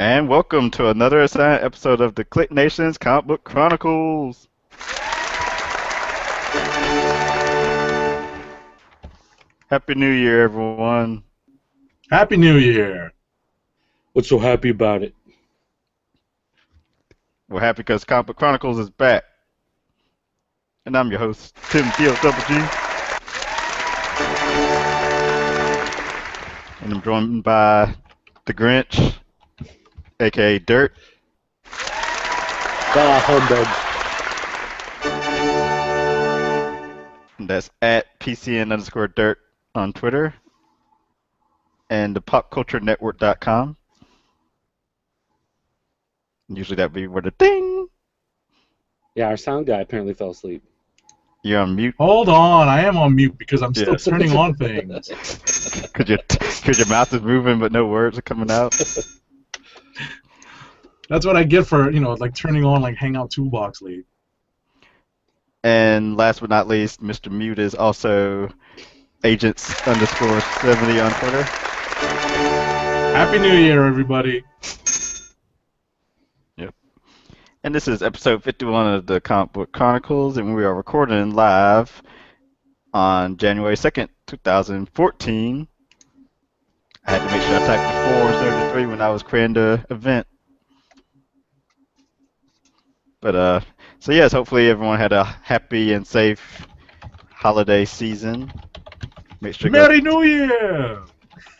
And welcome to another assigned episode of the Click Nation's Comic Book Chronicles. Happy New Year, everyone. Happy New Year! What's so happy about it? We're happy because Comic Book Chronicles is back. And I'm your host, Tim DLWG. And I'm joined by the Grinch, aka Dirt. Humbug. And that's at PCN_Dirt on Twitter. And the popculturenetwork.com. Usually that'd be where the ding. Yeah, our sound guy apparently fell asleep. You're on mute. Hold on, I am on mute because I'm still Yes. turning on things. Because your mouth is moving but no words are coming out. That's what I get for, like turning on like Hangout Toolbox Lead. And last but not least, Mr. Mute is also agents_70 on Twitter. Happy New Year, everybody. Yep. And this is episode 51 of the Comic Book Chronicles, and we are recording live on January 2nd, 2014. I had to make sure I typed the 4 instead of the 3 when I was creating the event. But, so yes, hopefully everyone had a happy and safe holiday season. Make sure Merry New Year!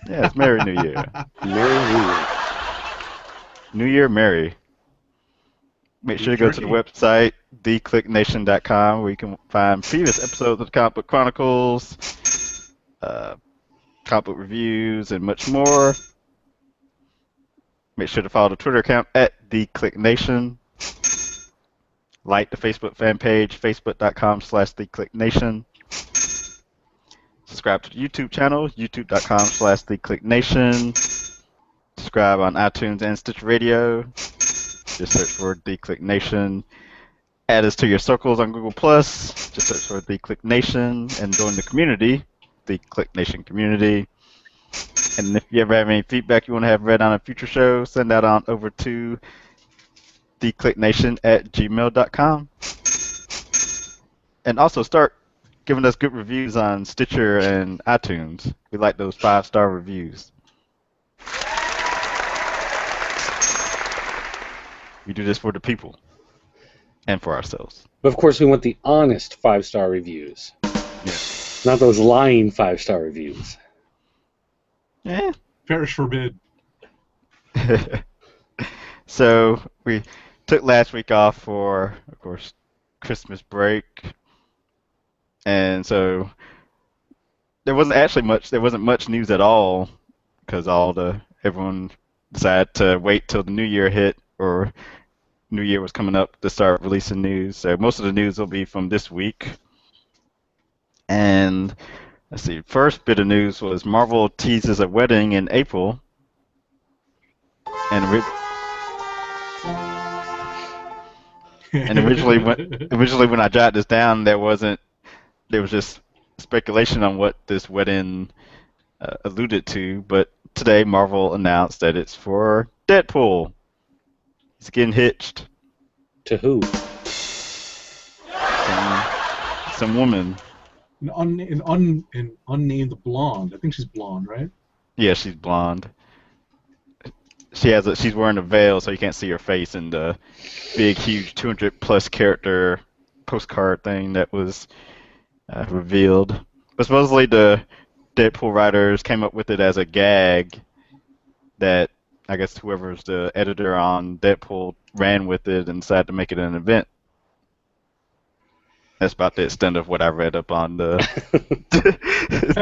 Yes, Merry New Year. Merry New Year. New Year Merry. Make sure to go to the website, theclicknation.com, where you can find previous episodes of the Comic Book Chronicles, comic book reviews, and much more. Make sure to follow the Twitter account at theclicknation. Like the Facebook fan page, facebook.com/theclicknation. Subscribe to the YouTube channel, youtube.com/theclicknation. Subscribe on iTunes and Stitch Radio. Just search for The Click Nation. Add us to your circles on Google+. Just search for The Click Nation and join the community, The Click Nation community. And if you ever have any feedback you want to have read on a future show, send that on over to theclicknation@gmail.com. And also start giving us good reviews on Stitcher and iTunes. We like those 5-star reviews. We do this for the people and for ourselves. But of course, we want the honest 5-star reviews. Yes. Not those lying 5-star reviews. Yeah. Perish forbid. So we took last week off for, of course, Christmas break. And so there wasn't much news at all because everyone decided to wait till the new year hit or New Year was coming up to start releasing news. So most of the news will be from this week. And let's see, first bit of news was Marvel teases a wedding in April. And originally when I jotted this down, there was just speculation on what this wedding alluded to. But today Marvel announced that it's for Deadpool. He's getting hitched. To who? Some woman. An unnamed blonde. I think she's blonde, right? Yeah, she's blonde. She's wearing a veil, so you can't see her face in the big, huge 200+ character postcard thing that was revealed. But supposedly the Deadpool writers came up with it as a gag that I guess whoever's the editor on Deadpool ran with it and decided to make it an event. That's about the extent of what I read up on the this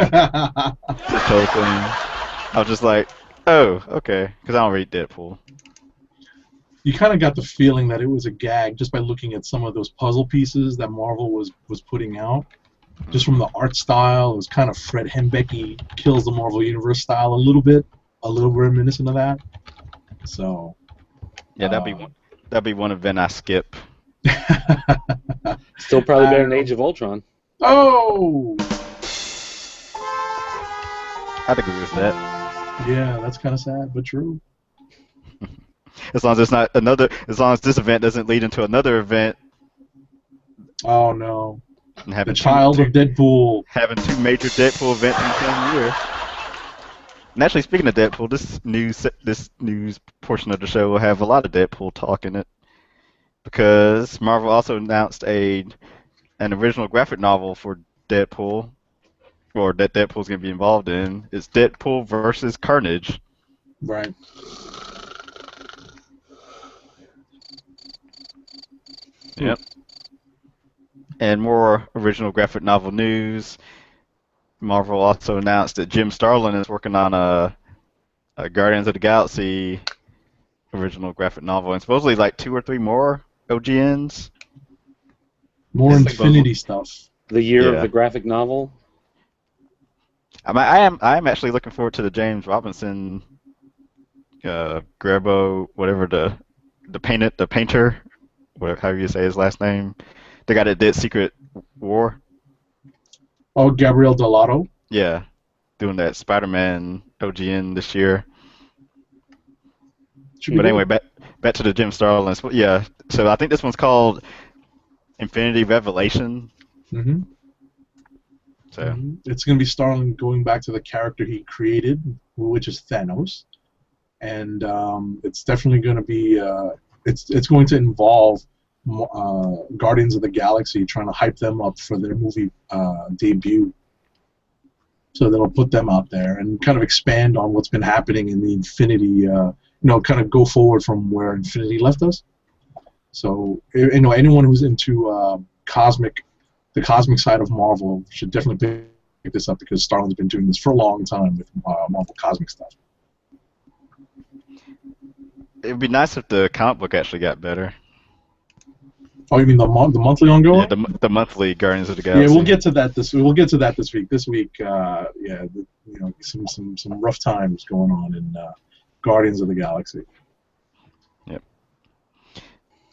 whole thing. I was just like, oh, okay, because I don't read Deadpool. You kind of got the feeling that it was a gag just by looking at some of those puzzle pieces that Marvel was putting out. Just from the art style, it was kind of Fred Hembecky kills the Marvel Universe style a little reminiscent of that. So Yeah, that'd be one event I skip. Still probably better than Age of Ultron. Oh! I'd agree with that. Yeah, that's kind of sad, but true. As long as it's not another, as long as this event doesn't lead into another event Oh no, and the child of Deadpool. having two major Deadpool events in the same year. And actually, speaking of Deadpool, this news portion of the show will have a lot of Deadpool talk in it because Marvel also announced an original graphic novel for Deadpool, or that Deadpool's going to be involved in. It's Deadpool versus Carnage. Right. Yep. And more original graphic novel news. Marvel also announced that Jim Starlin is working on a Guardians of the Galaxy original graphic novel, and supposedly like 2 or 3 more OGNs. More It's Infinity stuff. The year of Yeah. the graphic novel. I am actually looking forward to the James Robinson, Grabo, whatever the painter, whatever however you say his last name. The guy that did Secret War. Oh, Gabriel Delato. Yeah, doing that Spider-Man OGN this year. Should be But anyway, good. back to the Jim Starlin. Yeah, so I think this one's called Infinity Revelation. Mm-hmm. So It's going to be Starlin going back to the character he created, which is Thanos, and it's definitely going to be it's going to involve Guardians of the Galaxy trying to hype them up for their movie debut. So that'll put them out there and kind of expand on what's been happening in the Infinity, kind of go forward from where Infinity left us. So anyone who's into the cosmic side of Marvel should definitely pick this up because Starlin's been doing this for a long time with Marvel cosmic stuff. it would be nice if the comic book actually got better. Oh, you mean the monthly ongoing? Yeah, the monthly Guardians of the Galaxy. Yeah, we'll get to that this week. This week, some rough times going on in Guardians of the Galaxy. Yep.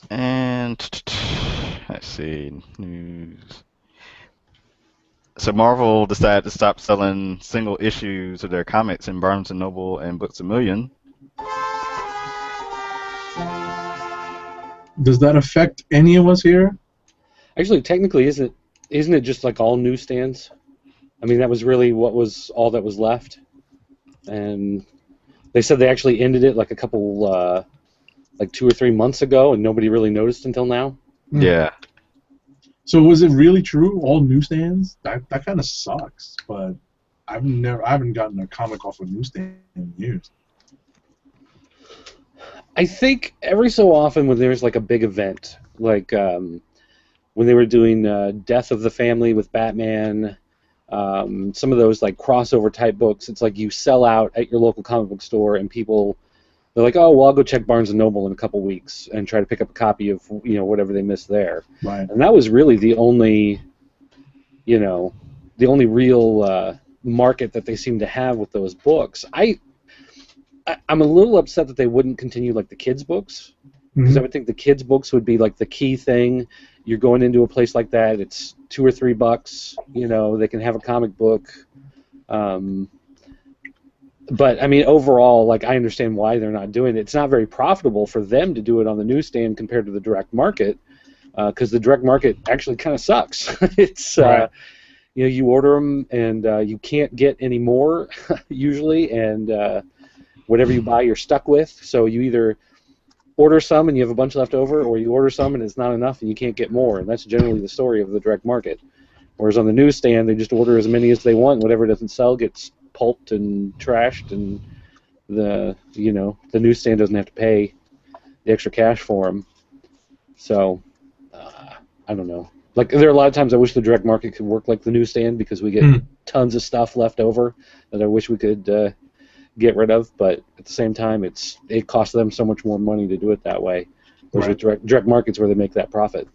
And let's see, news. So Marvel decided to stop selling single issues of their comics in Barnes and Noble and Books A Million. Does that affect any of us here? Actually, technically, isn't it just like all newsstands? I mean, that was really what was all that was left. And they said they actually ended it like a couple, like 2 or 3 months ago, and nobody really noticed until now. Yeah. So was it really true? All newsstands? That kind of sucks. But I haven't gotten a comic off a newsstand in years. I think every so often when there's like a big event, like when they were doing Death of the Family with Batman, some of those like crossover type books, it's like you sell out at your local comic book store and people, they're like, oh, well, I'll go check Barnes and Noble in a couple weeks and try to pick up a copy of whatever they missed there. Right. And that was really the only real market that they seem to have with those books. I'm a little upset that they wouldn't continue like the kids' books, because I would think the kids' books would be like the key thing. You're going into a place like that, it's $2 or $3. They can have a comic book. But I mean, overall, like I understand why they're not doing it. It's not very profitable for them to do it on the newsstand compared to the direct market, because the direct market actually kind of sucks. It's right. You order them and you can't get any more usually, and whatever you buy, you're stuck with. So you either order some and you have a bunch left over, or you order some and it's not enough and you can't get more. And that's generally the story of the direct market. Whereas on the newsstand, they just order as many as they want. Whatever doesn't sell gets pulped and trashed, and the newsstand doesn't have to pay the extra cash for them. So I don't know. Like there are a lot of times I wish the direct market could work like the newsstand, because we get tons of stuff left over that I wish we could get rid of, but at the same time, it costs them so much more money to do it that way. Whereas with direct markets, where they make that profit.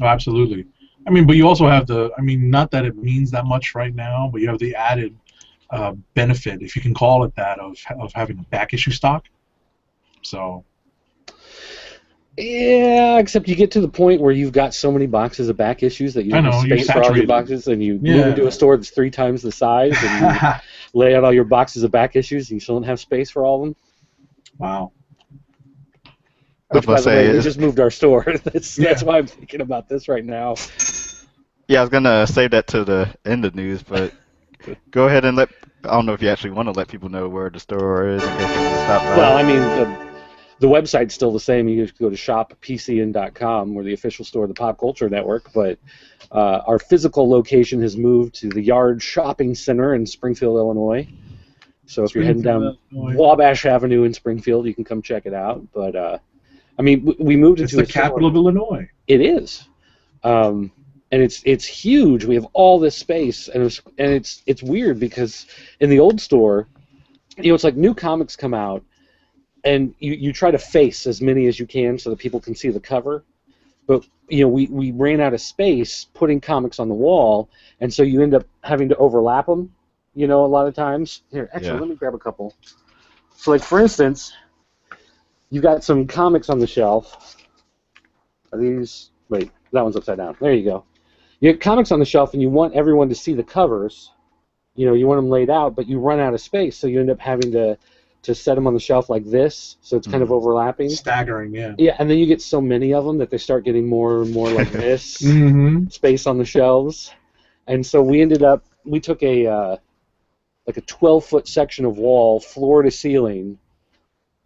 Oh, absolutely. I mean, but you also have not that it means that much right now, but you have the added benefit, if you can call it that, of having a back issue stock. So. Yeah, except you get to the point where you've got so many boxes of back issues that you don't have space for all your boxes, and you move into a store that's 3 times the size, and you lay out all your boxes of back issues, and you still don't have space for all of them. Wow. I was Which, about by to the way, say, we just moved our store. That's Yeah. why I'm thinking about this right now. yeah, I was gonna save that to the end of the news, but go ahead and I don't know if you actually want to let people know where the store is in case they want to stop Well, I by. mean, the website's still the same. You just go to shoppcn.com. We're the official store of the Pop Culture Network, but our physical location has moved to the Yard Shopping Center in Springfield, Illinois. So if you're heading down Springfield, Illinois. Wabash Avenue in Springfield, you can come check it out. But I mean, we moved It's into the a similar. capital of Illinois. It is, and it's huge. We have all this space, and it's weird because in the old store, it's like new comics come out, and you try to face as many as you can so that people can see the cover. But we ran out of space putting comics on the wall, and so you end up having to overlap them. A lot of times. Here, actually, Yeah. let me grab a couple. So, like for instance, you got some comics on the shelf. Are these? Wait, that one's upside down. There you go. You have comics on the shelf, and you want everyone to see the covers. You want them laid out, but you run out of space, so you end up having to set them on the shelf like this, so it's kind of overlapping. Staggering, yeah. Yeah, and then you get so many of them that they start getting more and more like this Mm-hmm. space on the shelves, and so we took a 12-foot section of wall, floor to ceiling,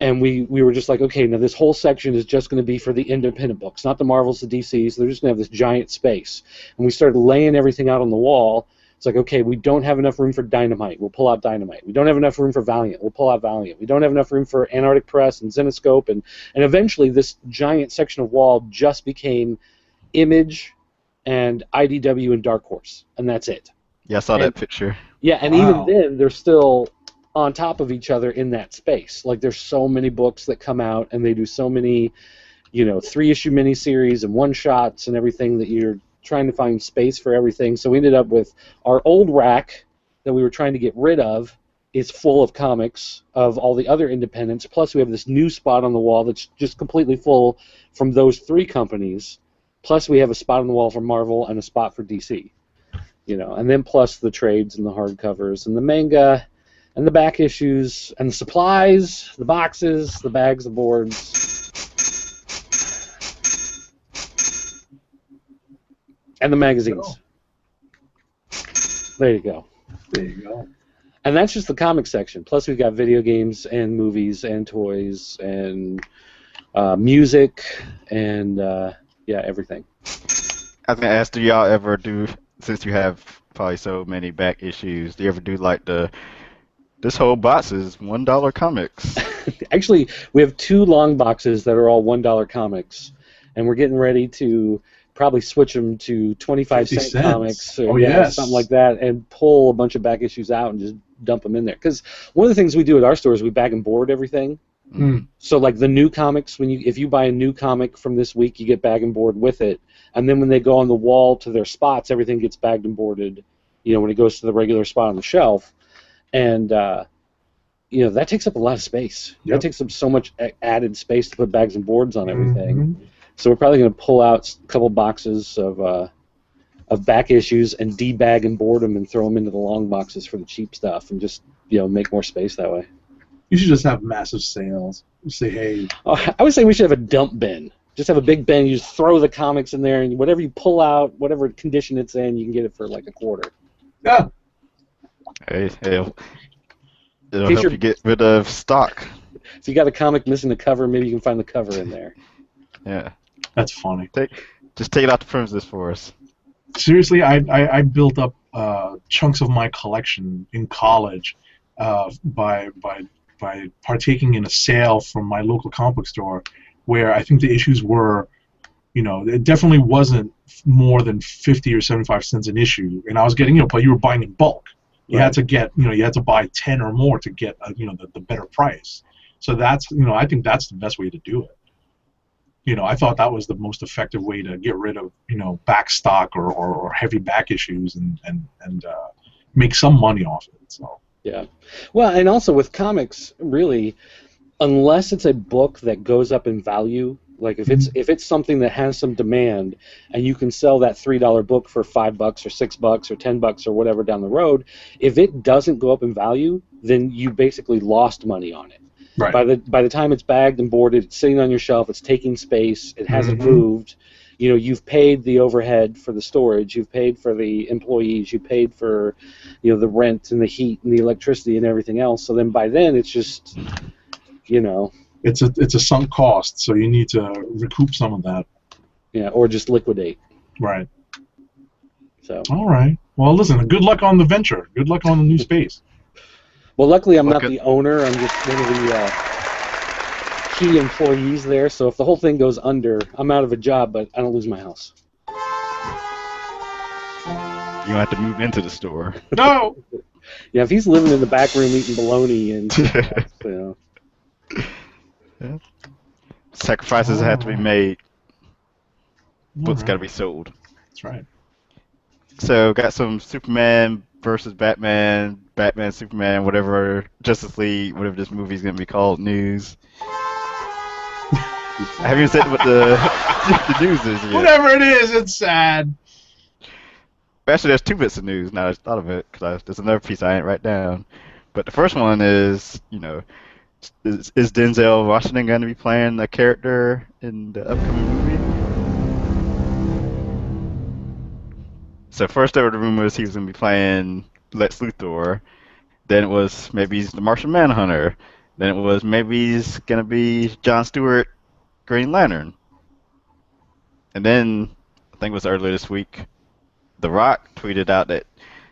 and we were just like, okay, now this whole section is just going to be for the independent books, not the Marvels, the DCs. They're just going to have this giant space, and we started laying everything out on the wall. It's like, okay, we don't have enough room for Dynamite. We'll pull out Dynamite. We don't have enough room for Valiant. We'll pull out Valiant. We don't have enough room for Antarctic Press and Zenoscope. And eventually this giant section of wall just became Image and IDW and Dark Horse. And that's it. Yeah, I saw that picture. Yeah, and Wow. even then, they're still on top of each other in that space. Like, there's so many books that come out, and they do so many, 3-issue miniseries and one-shots and everything that you're trying to find space for everything. So we ended up with our old rack that we were trying to get rid of is full of comics of all the other independents. Plus we have this new spot on the wall that's just completely full from those 3 companies. Plus we have a spot on the wall for Marvel and a spot for DC. And then plus the trades and the hardcovers and the manga and the back issues and the supplies, the boxes, the bags, the boards. And the magazines. There you go. There you go. And that's just the comic section. Plus we've got video games and movies and toys and music and everything. I was gonna ask, do y'all ever do, since you have probably so many back issues, do you ever do like this whole box is $1 comics? Actually, we have 2 long boxes that are all $1 comics, and we're getting ready to probably switch them to 25-cent cents. comics, or, Oh, yes. something like that, and pull a bunch of back issues out and just dump them in there. Because one of the things we do at our store is we bag and board everything. Mm. So like the new comics, if you buy a new comic from this week, you get bag and board with it, and then when they go on the wall to their spots, everything gets bagged and boarded. When it goes to the regular spot on the shelf, and that takes up a lot of space. Yep. That takes up so much added space to put bags and boards on everything. Mhm. So we're probably going to pull out a couple boxes of back issues and debag and board them and throw them into the long boxes for the cheap stuff and just make more space that way. You should just have massive sales. Say, hey, I would say we should have a dump bin. Just have a big bin. You just throw the comics in there, and whatever you pull out, whatever condition it's in, you can get it for like a quarter. yeah, Hey, it'll Case help you're- you get rid of stock. If you got a comic missing the cover, maybe you can find the cover in there. Yeah. that's funny. Just take it out the premises for us. Seriously, I built up chunks of my collection in college by partaking in a sale from my local comic book store, where I think the issues were, it definitely wasn't more than 50 or 75 cents an issue, and I was getting, but you were buying in bulk. You had to get, you had to buy 10 or more to get, the better price. So that's, I think that's the best way to do it. I thought that was the most effective way to get rid of, back stock or heavy back issues and make some money off it. So. Yeah. Well, and also with comics, really, unless it's a book that goes up in value, like if it's something that has some demand and you can sell that $3 book for $5 or $6 or $10 or whatever down the road, if it doesn't go up in value, then you basically lost money on it. Right. By the time it's bagged and boarded, it's sitting on your shelf. It's taking space. It hasn't Mhm. moved. You know, you've paid the overhead for the storage. You've paid for the employees. You paid for, you know, the rent and the heat and the electricity and everything else. So then by then it's just, you know, It's a sunk cost, so you need to recoup some of that. yeah, or just liquidate. Right. So, All right. Well, listen. Good luck on the venture. Good luck on the new space. well, luckily I'm Well, not the owner. I'm just one of the key employees there. So if the whole thing goes under, I'm out of a job, but I don't lose my house. you don't have to move into the store. No. Yeah, if he's living in the back room eating bologna and you know, Sacrifices have to be made. Books All got to right. be sold. That's right. So got some Superman versus Batman, Batman, Superman, whatever, Justice League, whatever this movie's gonna be called, news. I haven't even said what the the news is yet. Whatever it is, it's sad. Actually, there's two bits of news now that I thought of it, because there's another piece I didn't write down. But the first one is, is Denzel Washington going to be playing a character in the upcoming movie? So first there were the rumors he was going to be playing Lex Luthor. Then it was maybe he's the Martian Manhunter. Then it was maybe he's going to be Jon Stewart, Green Lantern. And then, I think it was earlier this week, The Rock tweeted out that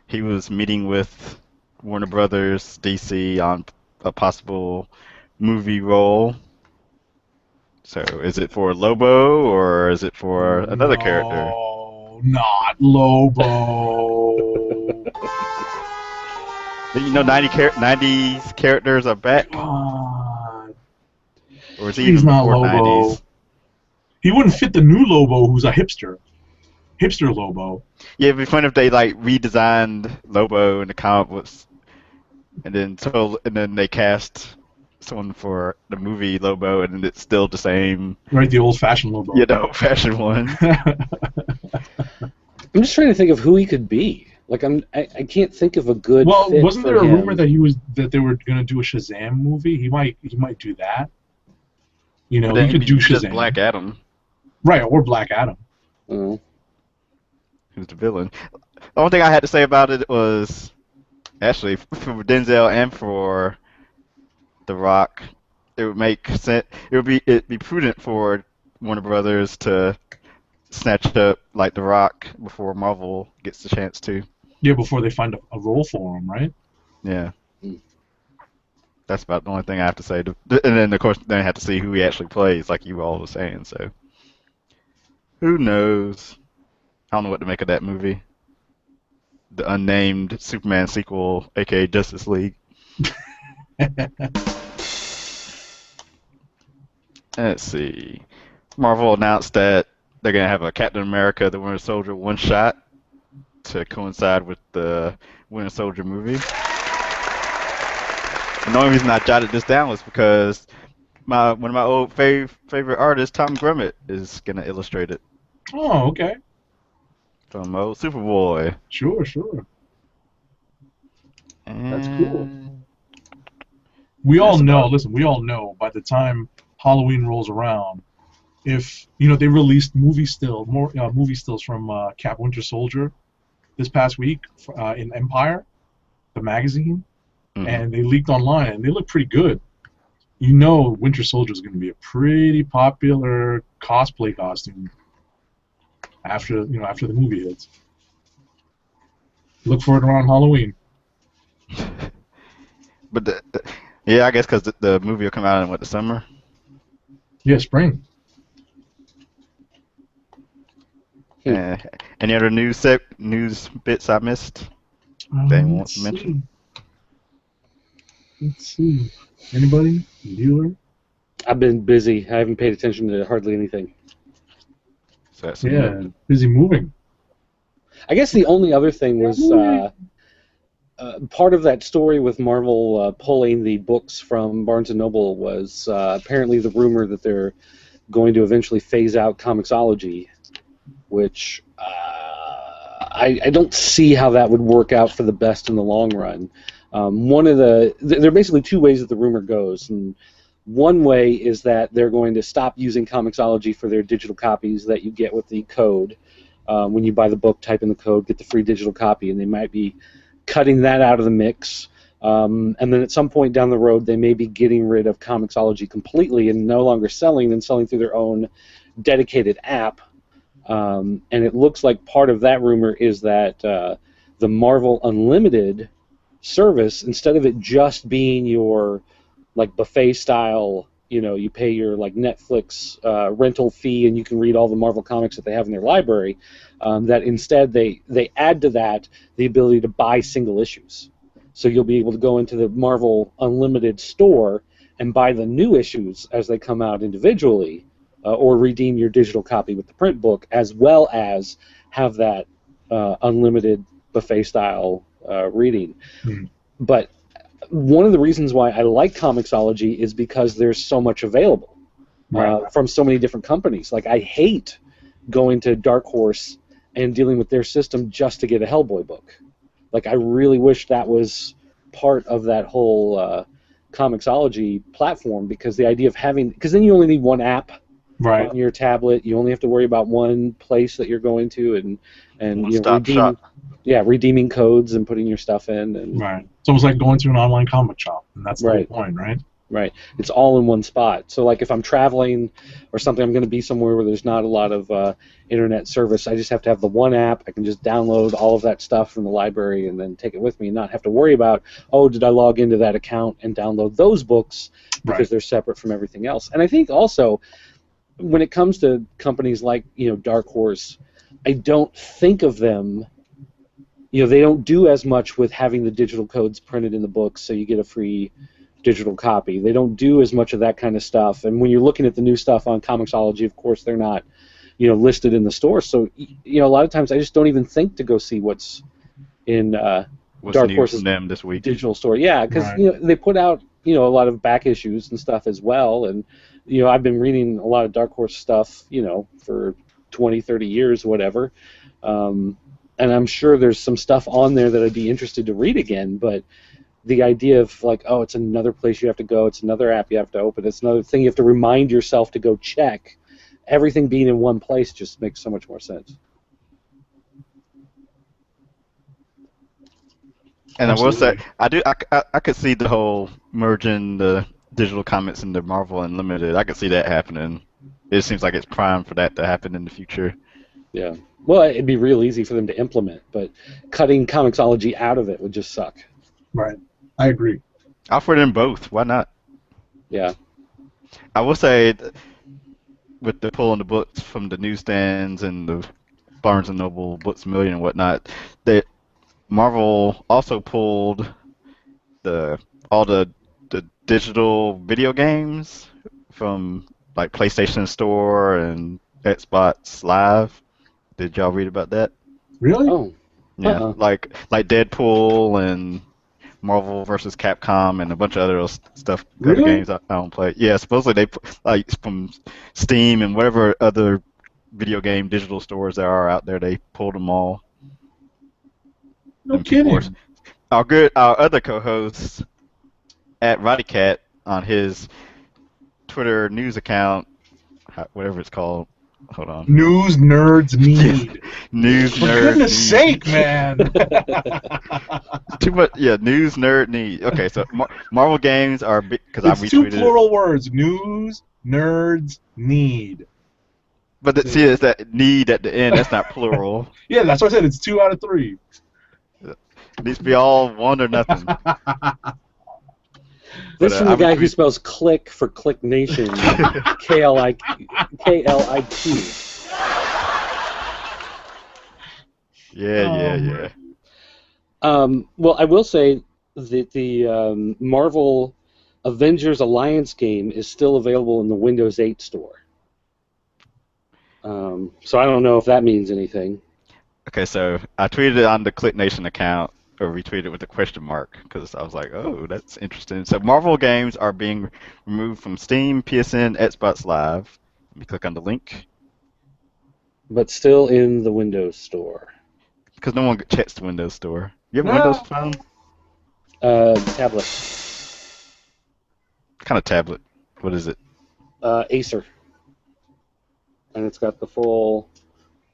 he was meeting with Warner Brothers, DC on a possible movie role. So is it for Lobo or is it for another character? No, not Lobo. You know, 90s characters are back, God. or is he He's even not before Lobo. 90s? He wouldn't fit the new Lobo, who's a hipster. Hipster Lobo. Yeah, it'd be fun if they like redesigned Lobo in the comic books, and then they cast someone for the movie Lobo, and it's still the same, Right, the old-fashioned Lobo. the old-fashioned one. I'm just trying to think of who he could be. Like I can't think of a good. Well, fit wasn't for there a him. rumor that they were going to do a Shazam movie? He might do that. You know, But then he could he'd do be just Shazam. Black Adam, Right, or Black Adam. Oh. who's the villain. The only thing I had to say about it was actually for Denzel and for The Rock, it would make sense. It'd be prudent for Warner Brothers to snatch up like The Rock before Marvel gets the chance to. Yeah, before they find a role for him, right? Yeah. Mm. That's about the only thing I have to say. And then, of course, then I have to see who he actually plays, like you all were saying. So, who knows? I don't know what to make of that movie. The unnamed Superman sequel, aka Justice League. Let's see. Marvel announced that they're going to have a Captain America, the Winter Soldier one shot to coincide with the Winter Soldier movie. And the only reason I jotted this down was because one of my old favorite artists, Tom Grummett, is going to illustrate it Oh, okay. from old Superboy. Sure. That's cool. And We all That's know, about- listen, we all know by the time Halloween rolls around, if, you know, they released movie stills from Cap Winter Soldier this past week in Empire, the magazine, Mhm. and they leaked online, and they look pretty good. You know Winter Soldier is going to be a pretty popular cosplay costume after the movie hits. Look for it around Halloween. But yeah, I guess because the movie will come out in the summer. Yeah, spring. Any other news bits I missed? They Let's want to mention. Let's see. Anybody? Bueller? I've been busy. I haven't paid attention to hardly anything. So that's Yeah, busy moving. I guess the only other thing was part of that story with Marvel pulling the books from Barnes & Noble was apparently the rumor that they're going to eventually phase out Comixology, which I don't see how that would work out for the best in the long run. There are basically two ways that the rumor goes, and one way is that they're going to stop using Comixology for their digital copies that you get with the code. When you buy the book, type in the code, get the free digital copy, and they might be cutting that out of the mix. And then at some point down the road, they may be getting rid of Comixology completely and no longer selling and selling through their own dedicated app. And it looks like part of that rumor is that the Marvel Unlimited service, instead of it just being your like buffet style, you pay your like Netflix rental fee and you can read all the Marvel comics that they have in their library, that instead they add to that the ability to buy single issues. So you'll be able to go into the Marvel Unlimited store and buy the new issues as they come out individually, or redeem your digital copy with the print book, as well as have that unlimited buffet style reading. Hmm. But one of the reasons why I like Comixology is because there's so much available from so many different companies. Like, I hate going to Dark Horse and dealing with their system just to get a Hellboy book. Like, I really wish that was part of that whole Comixology platform, because the idea of because then you only need one app on your tablet. You only have to worry about one place that you're going to, and One-stop shop. redeeming codes and putting your stuff in. And Right. It's almost like going to an online comic shop, and that's the whole point, right? Right. It's all in one spot. So, like, if I'm traveling or something, I'm going to be somewhere where there's not a lot of internet service, I just have to have the one app. I can just download all of that stuff from the library and then take it with me and not have to worry about, oh, did I log into that account and download those books, because they're separate from everything else. And I think also, when it comes to companies like, Dark Horse, I don't think of them, they don't do as much with having the digital codes printed in the books so you get a free digital copy. They don't do as much of that kind of stuff. And when you're looking at the new stuff on Comixology, of course, they're not, listed in the store. So, a lot of times I just don't even think to go see what's in Dark Horse's them this week? digital store. Yeah, because they put out a lot of back issues and stuff as well. And I've been reading a lot of Dark Horse stuff, for 20, 30 years, whatever. And I'm sure there's some stuff on there that I'd be interested to read again, but the idea of, like, oh, it's another place you have to go, it's another app you have to open, it's another thing you have to remind yourself to go check, everything being in one place just makes so much more sense. And absolutely. I will say, I could see the whole merging the digital comics into Marvel Unlimited. I could see that happening. It seems like it's prime for that to happen in the future. Yeah. Well, it'd be real easy for them to implement, but cutting Comixology out of it would just suck. Right. I agree. Offer them both. Why not? Yeah. I will say, with the pulling the books from the newsstands and the Barnes & Noble, Books A Million and whatnot, that Marvel also pulled all the digital video games from, like, PlayStation Store and Xbox Live. Did y'all read about that? Really? Oh. Yeah, like Deadpool and Marvel vs. Capcom and a bunch of other stuff. Really? Other games I don't play. Yeah, supposedly they from Steam and whatever other video game digital stores there are out there, they pulled them all. No kidding. Our other co-host at RoddyCat on his Twitter news account, whatever it's called. Hold on. News nerds need. News For nerds. For goodness sake, man. Too much. Yeah, news nerd need. Okay, so Marvel games are big because I retweeted. It's two plural words. News nerds need. But see, it's that need at the end. That's not plural. Yeah, that's what I said. It's 2 out of 3. It needs to be all one or nothing. This from the guy who spells click for Click Nation, K-L-I-Q. Yeah. Well, I will say that the Marvel Avengers Alliance game is still available in the Windows 8 store. So I don't know if that means anything. Okay, so I tweeted it on the Click Nation account, or retweeted with a question mark, because I was like, oh, that's interesting. So Marvel games are being removed from Steam, PSN, Xbox Live. Let me click on the link. But still in the Windows Store. Because no one checks the Windows Store. You have a Windows phone? Tablet. What kind of tablet? What is it? Acer. And it's got the full.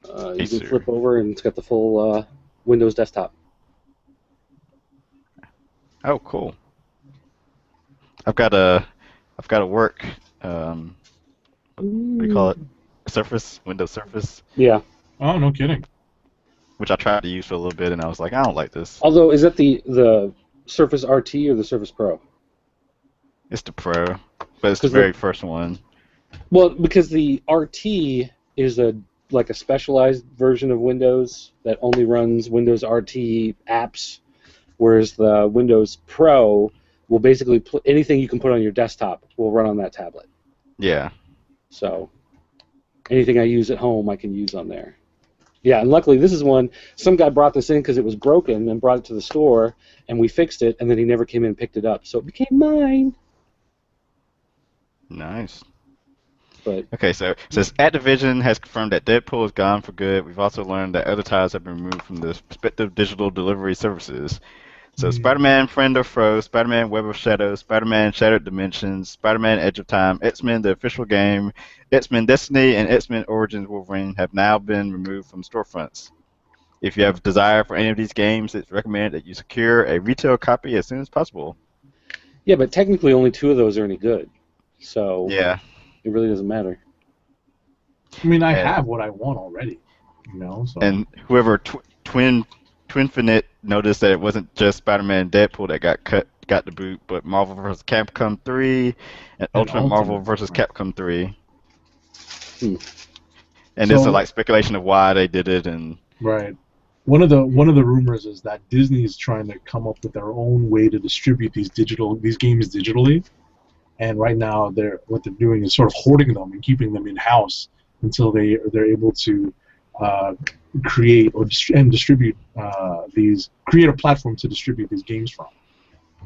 You can Acer. flip over, and it's got the full Windows desktop. Oh, cool. I've got a work. What do you call it? Surface, Windows Surface, Yeah. Oh, no kidding. which I tried to use for a little bit, and I was like, I don't like this. Although, is that the Surface RT or the Surface Pro? It's the Pro, but it's the 'Cause the- very first one. Well, because the RT is like a specialized version of Windows that only runs Windows RT apps, whereas the Windows Pro will basically anything you can put on your desktop will run on that tablet. Yeah. So anything I use at home, I can use on there. Yeah, and luckily this is one. Some guy brought this in because it was broken and brought it to the store, and we fixed it, and then he never came in and picked it up, so it became mine. Nice. But Okay, so it says Activision has confirmed that Deadpool is gone for good. We've also learned that other titles have been removed from the respective digital delivery services. So Spider-Man Friend or Foe, Spider-Man Web of Shadows, Spider-Man Shattered Dimensions, Spider-Man Edge of Time, X-Men the official game, X-Men Destiny, and X-Men Origins Wolverine have now been removed from storefronts. If you have a desire for any of these games, it's recommended that you secure a retail copy as soon as possible. yeah, but technically only 2 of those are any good, so Yeah. it really doesn't matter. I mean, I And, have what I want already, so. and whoever Twinfinite noticed that it wasn't just Spider-Man and Deadpool that got the boot, but Marvel vs. Capcom 3 and Ultimate Marvel vs. Capcom 3. Hmm. And there's So- like speculation of why they did it, and Right. One of the rumors is that Disney is trying to come up with their own way to distribute these games digitally, and right now what they're doing is sort of hoarding them and keeping them in house until they're able to create and distribute create a platform to distribute these games from,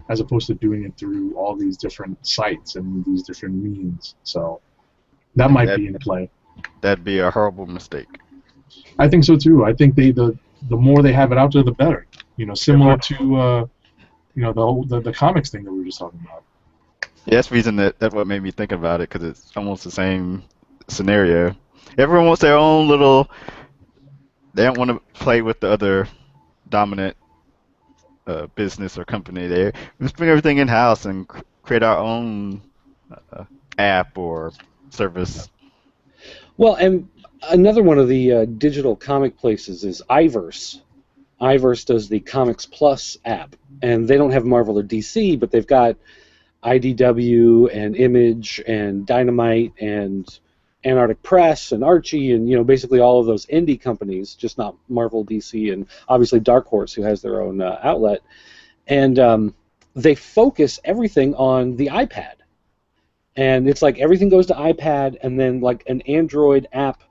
as opposed to doing it through all these different sites and these different means. So that might be in play. that'd be a horrible mistake. I think so too. I think the more they have it out there, the better. Similar to the comics thing that we were just talking about. Yeah, that's the reason that's what made me think about it, because it's almost the same scenario. Everyone wants their own little. They don't want to play with the other dominant business or company. Let's bring everything in house and create our own app or service. Well, and another one of the digital comic places is Iverse. Iverse does the Comics Plus app, and they don't have Marvel or DC, but they've got IDW and Image and Dynamite and Antarctic Press and Archie and basically all of those indie companies, just not Marvel, DC, and obviously Dark Horse, who has their own outlet. And they focus everything on the iPad. And it's like everything goes to iPad, and then like an Android app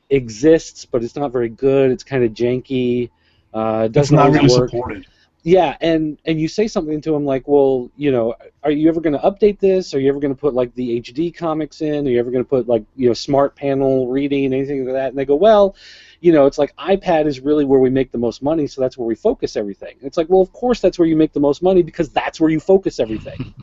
exists, but it's not very good. It's kind of janky. It doesn't not always really work. supported. Yeah, and you say something to them like, well, are you ever going to update this? Are you ever going to put like the HD comics in? Are you ever going to put like smart panel reading, anything like that? And they go, well, it's like iPad is really where we make the most money, so that's where we focus everything. It's like, well, of course that's where you make the most money because that's where you focus everything.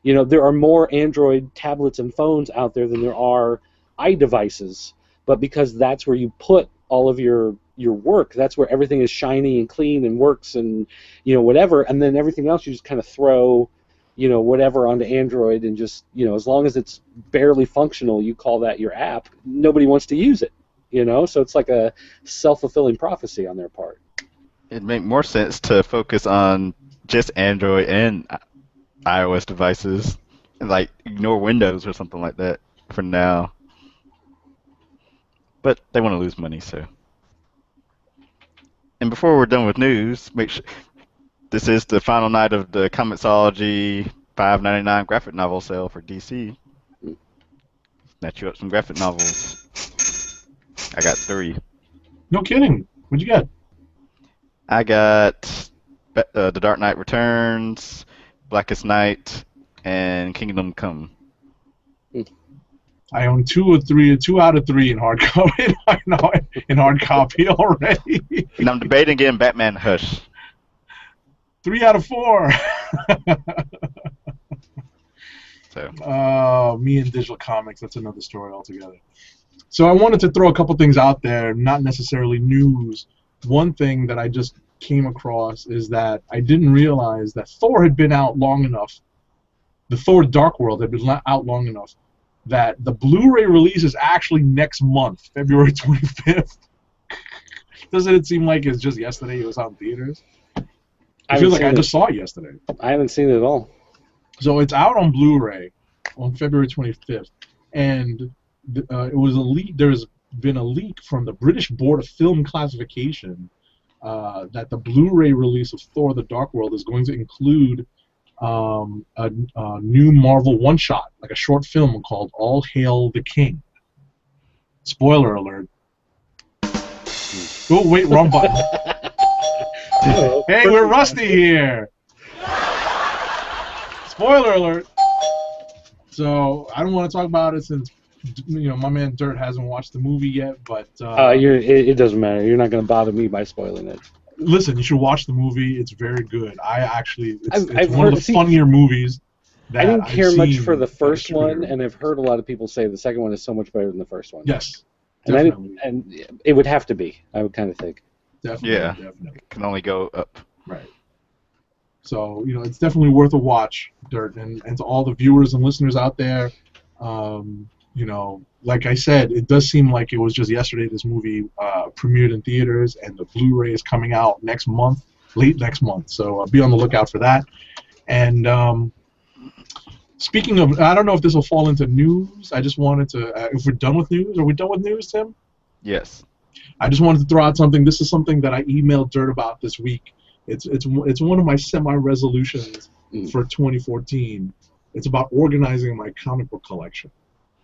There are more Android tablets and phones out there than there are iDevices, but because that's where you put all of your work, that's where everything is shiny and clean and works and whatever, and then everything else you just kind of throw whatever onto Android and just as long as it's barely functional, you call that your app. Nobody wants to use it, so it's like a self-fulfilling prophecy on their part. It'd make more sense to focus on just Android and iOS devices and like ignore Windows or something like that for now. But they want to lose money, so. And before we're done with news, make sure this is the final night of the Comixology $5.99 graphic novel sale for DC. Snatch you up some graphic novels. I got 3. No kidding. What'd you get? I got The Dark Knight Returns, Blackest Night, and Kingdom Come. I own 2 out of 3 in hard copy. In hard copy already. And I'm debating getting Batman Hush. 3 out of 4. So Me and digital comics, that's another story altogether. So I wanted to throw a couple things out there, not necessarily news. One thing that I just came across is that I didn't realize that Thor had been out long enough. The Thor Dark World had been out long enough that the Blu-ray release is actually next month, February 25th. Doesn't it seem like it's just yesterday it was out in theaters? I feel like I just saw it yesterday. I haven't seen it at all. So it's out on Blu-ray on February 25th, and it was a leak. There's been a leak from the British Board of Film Classification that the Blu-ray release of Thor: The Dark World is going to include a new Marvel one-shot, like a short film called "All Hail the King." Spoiler alert. Oh wait, wrong button. Hey, we're rusty here. Spoiler alert. So I don't want to talk about it since my man Dirt hasn't watched the movie yet. But it doesn't matter. You're not going to bother me by spoiling it. Listen, you should watch the movie. It's very good. It's I've one of the funnier movies. I didn't care much for the first one, and I've heard a lot of people say the second one is so much better than the first one. Yes, definitely. And it would have to be. I would kind of think. Definitely, yeah, definitely. It can only go up. Right. So it's definitely worth a watch, Dirt, and to all the viewers and listeners out there. Like I said, it does seem like it was just yesterday this movie premiered in theaters, and the Blu-ray is coming out next month, late next month. So be on the lookout for that. And speaking of, I don't know if this will fall into news. I just wanted to, if we're done with news, are we done with news, Tim? Yes. I just wanted to throw out something. This is something that I emailed Dirt about this week. It's one of my semi-resolutions for 2014. It's about organizing my comic book collection.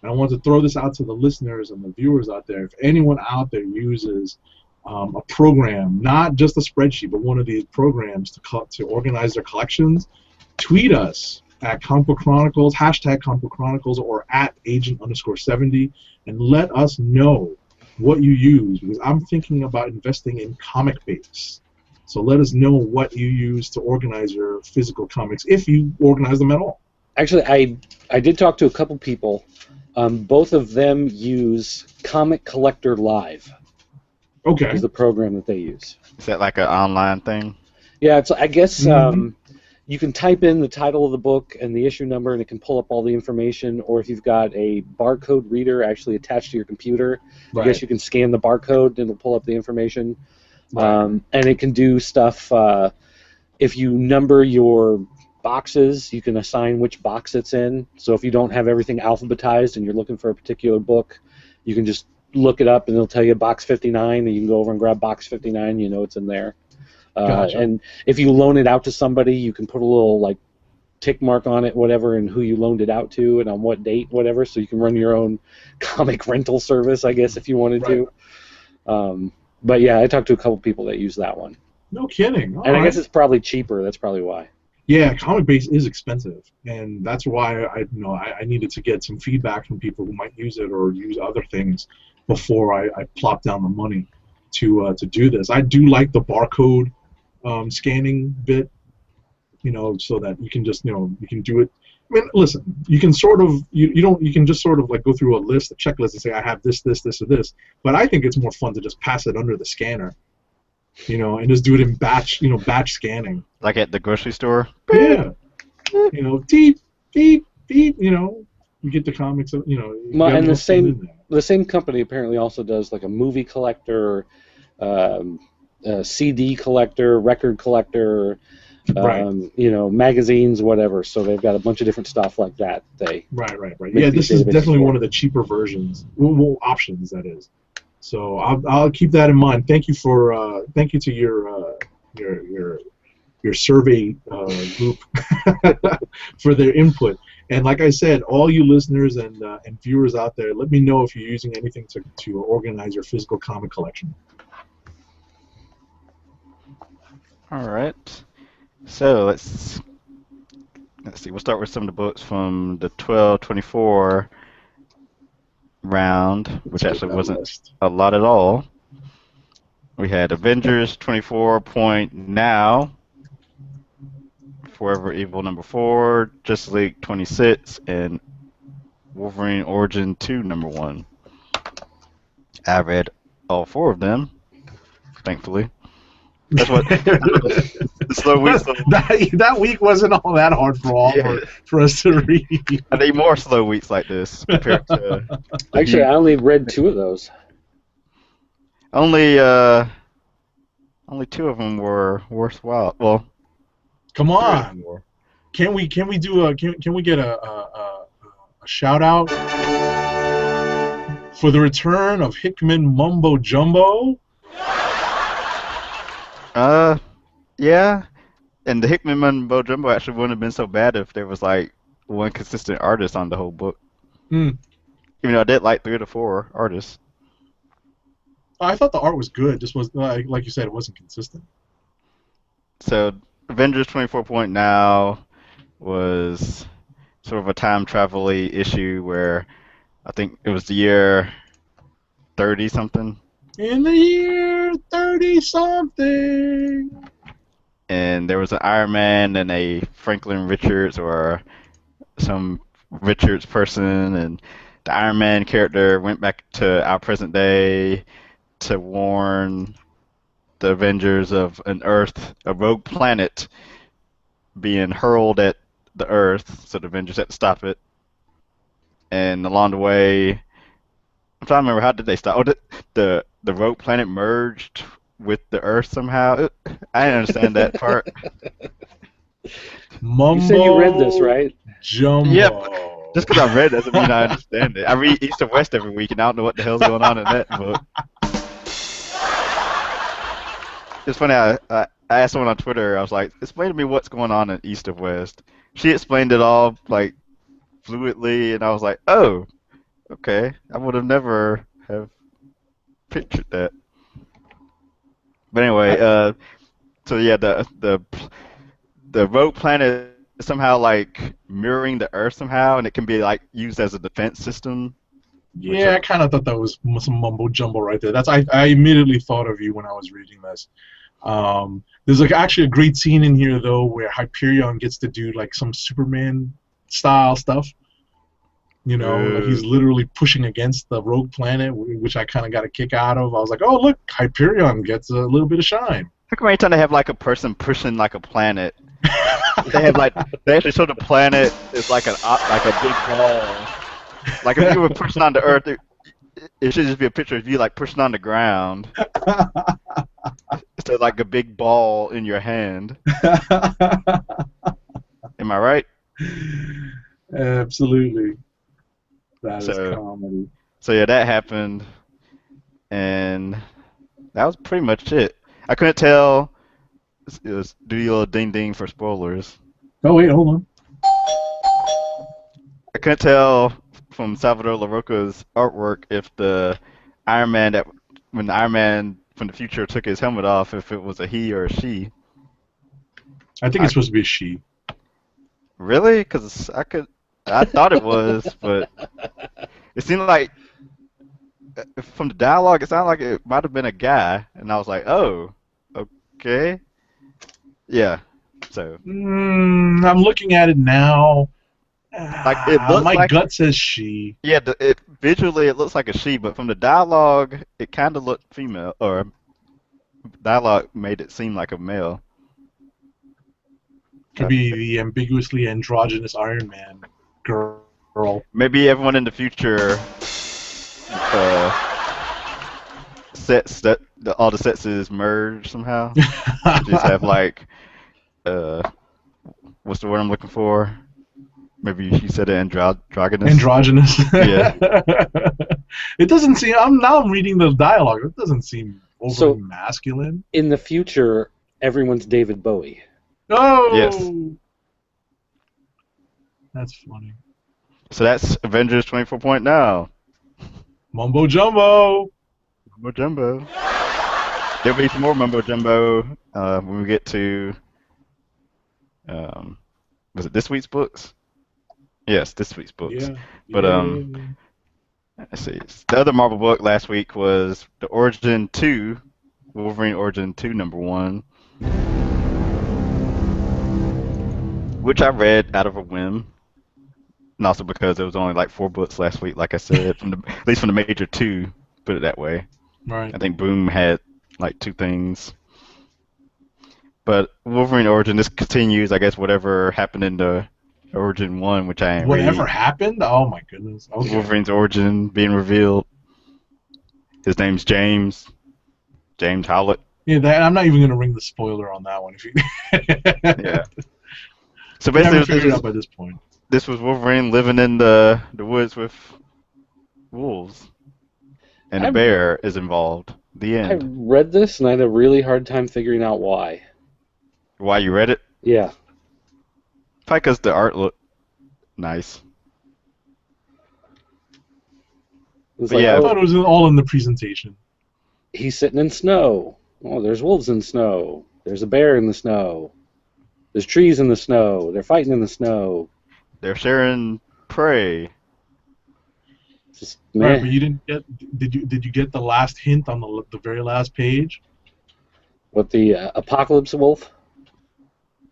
And I want to throw this out to the listeners and the viewers out there. If anyone out there uses a program, not just a spreadsheet, but one of these programs to organize their collections, tweet us at Comic Book Chronicles, hashtag Comic Book Chronicles, or at Agent_70, and let us know what you use, because I'm thinking about investing in Comic Base. So let us know what you use to organize your physical comics, if you organize them at all. Actually, I did talk to a couple people. Both of them use Comic Collector Live. Okay. Is the program that they use. Is that like an online thing? Yeah, I guess you can type in the title of the book and the issue number, and it can pull up all the information. Or if you've got a barcode reader actually attached to your computer, I guess you can scan the barcode and it'll pull up the information. Right. And it can do stuff. If you number your boxes, you can assign which box it's in. So if you don't have everything alphabetized and you're looking for a particular book, you can just look it up and it'll tell you box 59, and you can go over and grab box 59. You know it's in there. Gotcha. And if you loan it out to somebody, you can put a little tick mark on it, whatever, and who you loaned it out to and on what date, whatever. So you can run your own comic rental service, I guess, if you wanted to. But yeah, I talked to a couple people that use that one. No kidding. I guess it's probably cheaper. That's probably why. Yeah, Comic Base is expensive, and that's why I needed to get some feedback from people who might use it or use other things before I plop down the money to do this. I do like the barcode scanning bit, so that you can just you can do it. I mean, listen, you can sort of you can just sort of go through a checklist and say I have this, this, this, or this. But I think it's more fun to just pass it under the scanner, and just do it in batch scanning. Like at the grocery store? Yeah. Beep, beep, beep, you get the comics, And the same company apparently also does a movie collector, a CD collector, record collector, magazines, whatever. So they've got a bunch of different stuff like that. Right. Yeah, this is definitely one of the cheaper versions, options, that is. So I'll keep that in mind. Thank you to your survey group for their input. And like I said, all you listeners and viewers out there, let me know if you're using anything to organize your physical comic collection. All right. So let's see. We'll start with some of the books from the 12-24 round, which actually wasn't a lot at all. We had Avengers 24 point now, Forever Evil #4, Justice League 26, and Wolverine Origin 2 #1. I read all 4 of them, thankfully. That's what the slow week. That week wasn't all that hard Yeah, for us to read. I need more slow weeks like this compared to the Actually, huge. I only read 2 of those. Only only 2 of them were worthwhile. Well, Come 3 of them on, were. can we do a can we get a shout out for the return of Hickman Mumbo Jumbo? Uh, yeah. And the Hickman Mumbo Jumbo actually wouldn't have been so bad if there was like one consistent artist on the whole book. Hmm. Even though I did like 3 of the 4 artists. I thought the art was good. Just was like you said, it wasn't consistent. So Avengers 24 Point Now was sort of a time travel-y issue where I think it was the year 30 something, In the year 30 something. and there was an Iron Man and a Franklin Richards or some Richards person, and the Iron Man character went back to our present day to warn the Avengers of a rogue planet being hurled at the Earth, so the Avengers had to stop it. And along the way, I'm trying to remember, how did they stop? Oh, the rogue planet merged with the Earth somehow. I didn't understand that part. Mumbo You said you read this, right? Jumbo. Yep. Just because I read it doesn't mean I understand it. I read East and West every week, and I don't know what the hell's going on in that book. It's funny. I asked someone on Twitter. I was like, "Explain to me what's going on in East of West." She explained it all like fluidly, and I was like, "Oh, okay. I would have never have pictured that." But anyway, so yeah, the rogue planet is somehow like mirroring the Earth somehow, and it can be like used as a defense system. Which Yeah, I kind of thought that was some mumbo jumbo right there. I immediately thought of you when I was reading this. There's like actually a great scene in here though where Hyperion gets to do like some Superman style stuff. You know, like he's literally pushing against the rogue planet, which I kind of got a kick out of. I was like, oh look, Hyperion gets a little bit of shine. how come anytime they have like a person pushing like a planet, they actually show the planet is like like a big ball. Like if you were pushing on the Earth, it should just be a picture of you like pushing on the ground. Instead of like a big ball in your hand. Am I right? Absolutely. That is So comedy. so yeah, that happened, and that was pretty much it. I couldn't tell. It was do your little ding ding for spoilers. Oh wait, hold on. I couldn't tell from Salvador LaRocca's artwork if the Iron Man that when the Iron Man from the future took his helmet off, if it was a he or a she. I think I, it's supposed to be a she. really? Because I thought it was, but it seemed like from the dialogue, it sounded like it might have been a guy, and I was like, oh, okay, yeah. So I'm looking at it now. like it looks My like gut says she. yeah, it visually it looks like a she, but from the dialogue, it kind of looked female, or dialogue made it seem like a male. Could be the ambiguously androgynous Iron Man girl. Maybe everyone in the future sets that all the sexes merge somehow. Just have like what's the word I'm looking for? Maybe you said it androgynous. Androgynous. Yeah. It doesn't seem. I'm reading the dialogue. It doesn't seem overly So- masculine. In the future, everyone's David Bowie. Oh. Yes. That's funny. So that's Avengers 24 Point Now. Mumbo jumbo. Mumbo Jumbo. There'll be some more Mumbo Jumbo when we get to was it this week's books? Yes, this week's books. Yeah. But yeah. let's see. The other Marvel book last week was the Origin 2, Wolverine Origin 2 #1. which I read out of a whim, and also because there was only like 4 books last week, like I said, at least from the major two, put it that way. Right. I think Boom had like 2 things. But Wolverine Origin, this continues, I guess, whatever happened in the Origin 1, which I ain't Whatever read. happened? Oh my goodness. Okay. Wolverine's origin being revealed. His name's James. James Howlett. Yeah, I'm not even gonna ring the spoiler on that one. If you, Yeah. So we haven't basically, figured it out by this point. this was Wolverine living in the woods with wolves, and a I bear is involved. The I end. read this and I had a really hard time figuring out why. Why you read it? Yeah. Probably because the art looked nice. It's But like, yeah, I oh, thought it was all in the presentation. he's sitting in snow. Oh, there's wolves in snow. There's a bear in the snow. There's trees in the snow. They're fighting in the snow. they're sharing prey. Just Right, meh. but you didn't get. Did you get the last hint on the very last page? What the apocalypse wolf?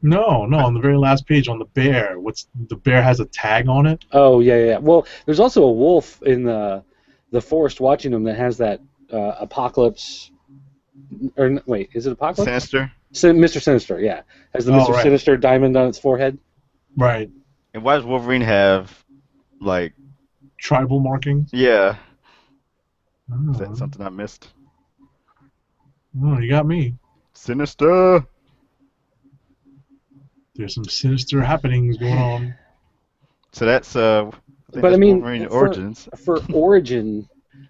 No, on the very last page on the bear. The bear has a tag on it? Oh yeah. Well, there's also a wolf in the forest watching him that has that apocalypse. Or wait, is it apocalypse? Sinister. Mr. Sinister, yeah, has the Oh, Mr. right. Sinister diamond on its forehead. Right. And why does Wolverine have, like, Tribal markings. yeah, is that Oh, something I missed? you got me. Sinister. There's some sinister happenings going on. So that's I think But I that's mean, Wolverine for Origins. origin,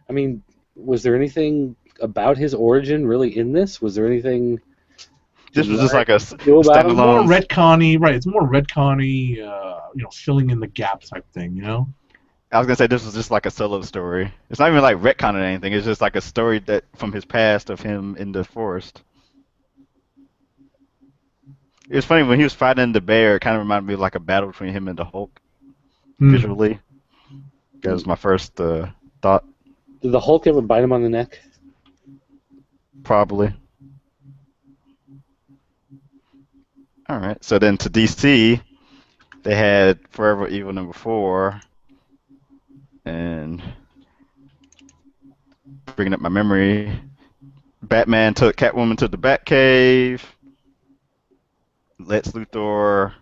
I mean, was there anything about his origin really in this? Was there anything This was just like a know about him? More standalone. retconny, right? It's more retconny, filling in the gap type thing, you know? I was gonna say this was just like a solo story. It's not even like retcon or anything. It's just like a story that from his past of him in the forest. It was funny when he was fighting the bear. It kind of reminded me of like a battle between him and the Hulk visually. That was my first thought. Did the Hulk ever bite him on the neck? Probably. All right. So then to DC, they had Forever Evil #4, and bringing up my memory, Batman took Catwoman to the Batcave. Lex Luthor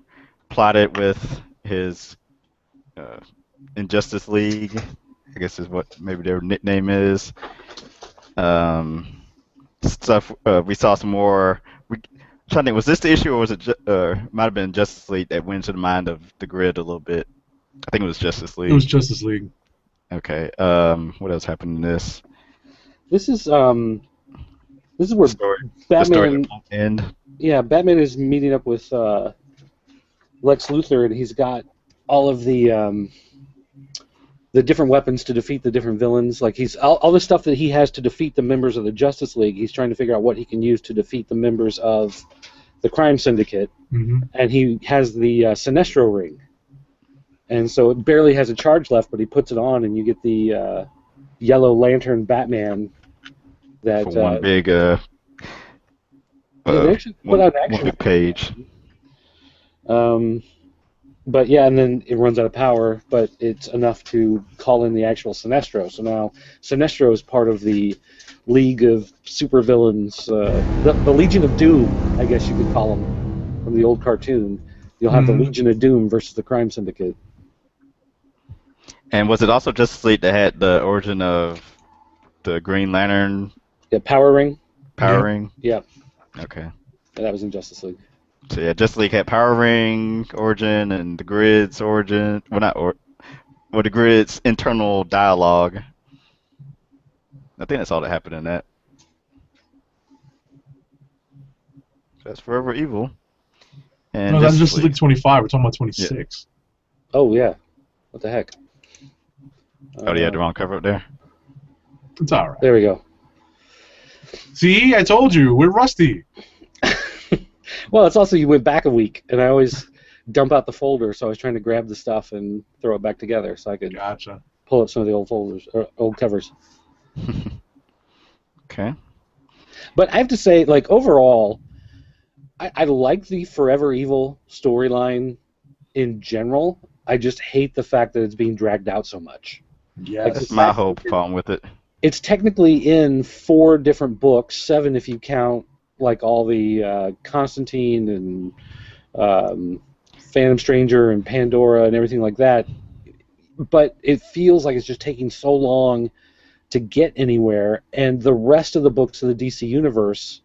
plotted with his uh, Injustice League, I guess is what maybe their nickname is. Stuff. We saw some more. Trying to think, was this the issue or was it might have been Justice League that went to the mind of the grid a little bit? I think it was Justice League. It was Justice League. Okay. What else happened in this? This is where Story. The story Batman. that won't end. Yeah, Batman is meeting up with Lex Luthor, and he's got all of the different weapons to defeat the different villains. Like he's all the stuff that he has to defeat the members of the Justice League. He's trying to figure out what he can use to defeat the members of the Crime Syndicate. Mm-hmm. And he has the Sinestro ring, and so it barely has a charge left, but he puts it on, and you get the Yellow Lantern Batman. That For one big they actually put out an one action big page. But yeah, and then it runs out of power, but it's enough to call in the actual Sinestro. So now Sinestro is part of the League of Supervillains, the Legion of Doom, I guess you could call them, from the old cartoon. You'll have the Legion of Doom versus the Crime Syndicate. And was it also Justice League that had the origin of the Green Lantern Yeah, Power Ring. Power Ring? Yeah, Okay. that was in Justice League. So yeah, Justice League had Power Ring origin and the Grid's origin. Well, the Grid's internal dialogue. I think that's all that happened in that. That's Forever Evil. And No, that's Justice League 25. We're talking about 26. Oh yeah, what the heck? Oh, you had the wrong cover up there. It's all right. There we go. See, I told you, we're rusty. Well, it's also you went back a week, and I always dump out the folder, so I was trying to grab the stuff and throw it back together so I could Gotcha. pull up some of the old folders or old covers. Okay. But I have to say, like overall, I like the Forever Evil storyline in general. I just hate the fact that it's being dragged out so much. Like the That's Yes. my fact whole that problem with it. it's technically in 4 different books, 7 if you count like all the Constantine and Phantom Stranger and Pandora and everything like that. But it feels like it's just taking so long to get anywhere, and the rest of the books of the DC universe,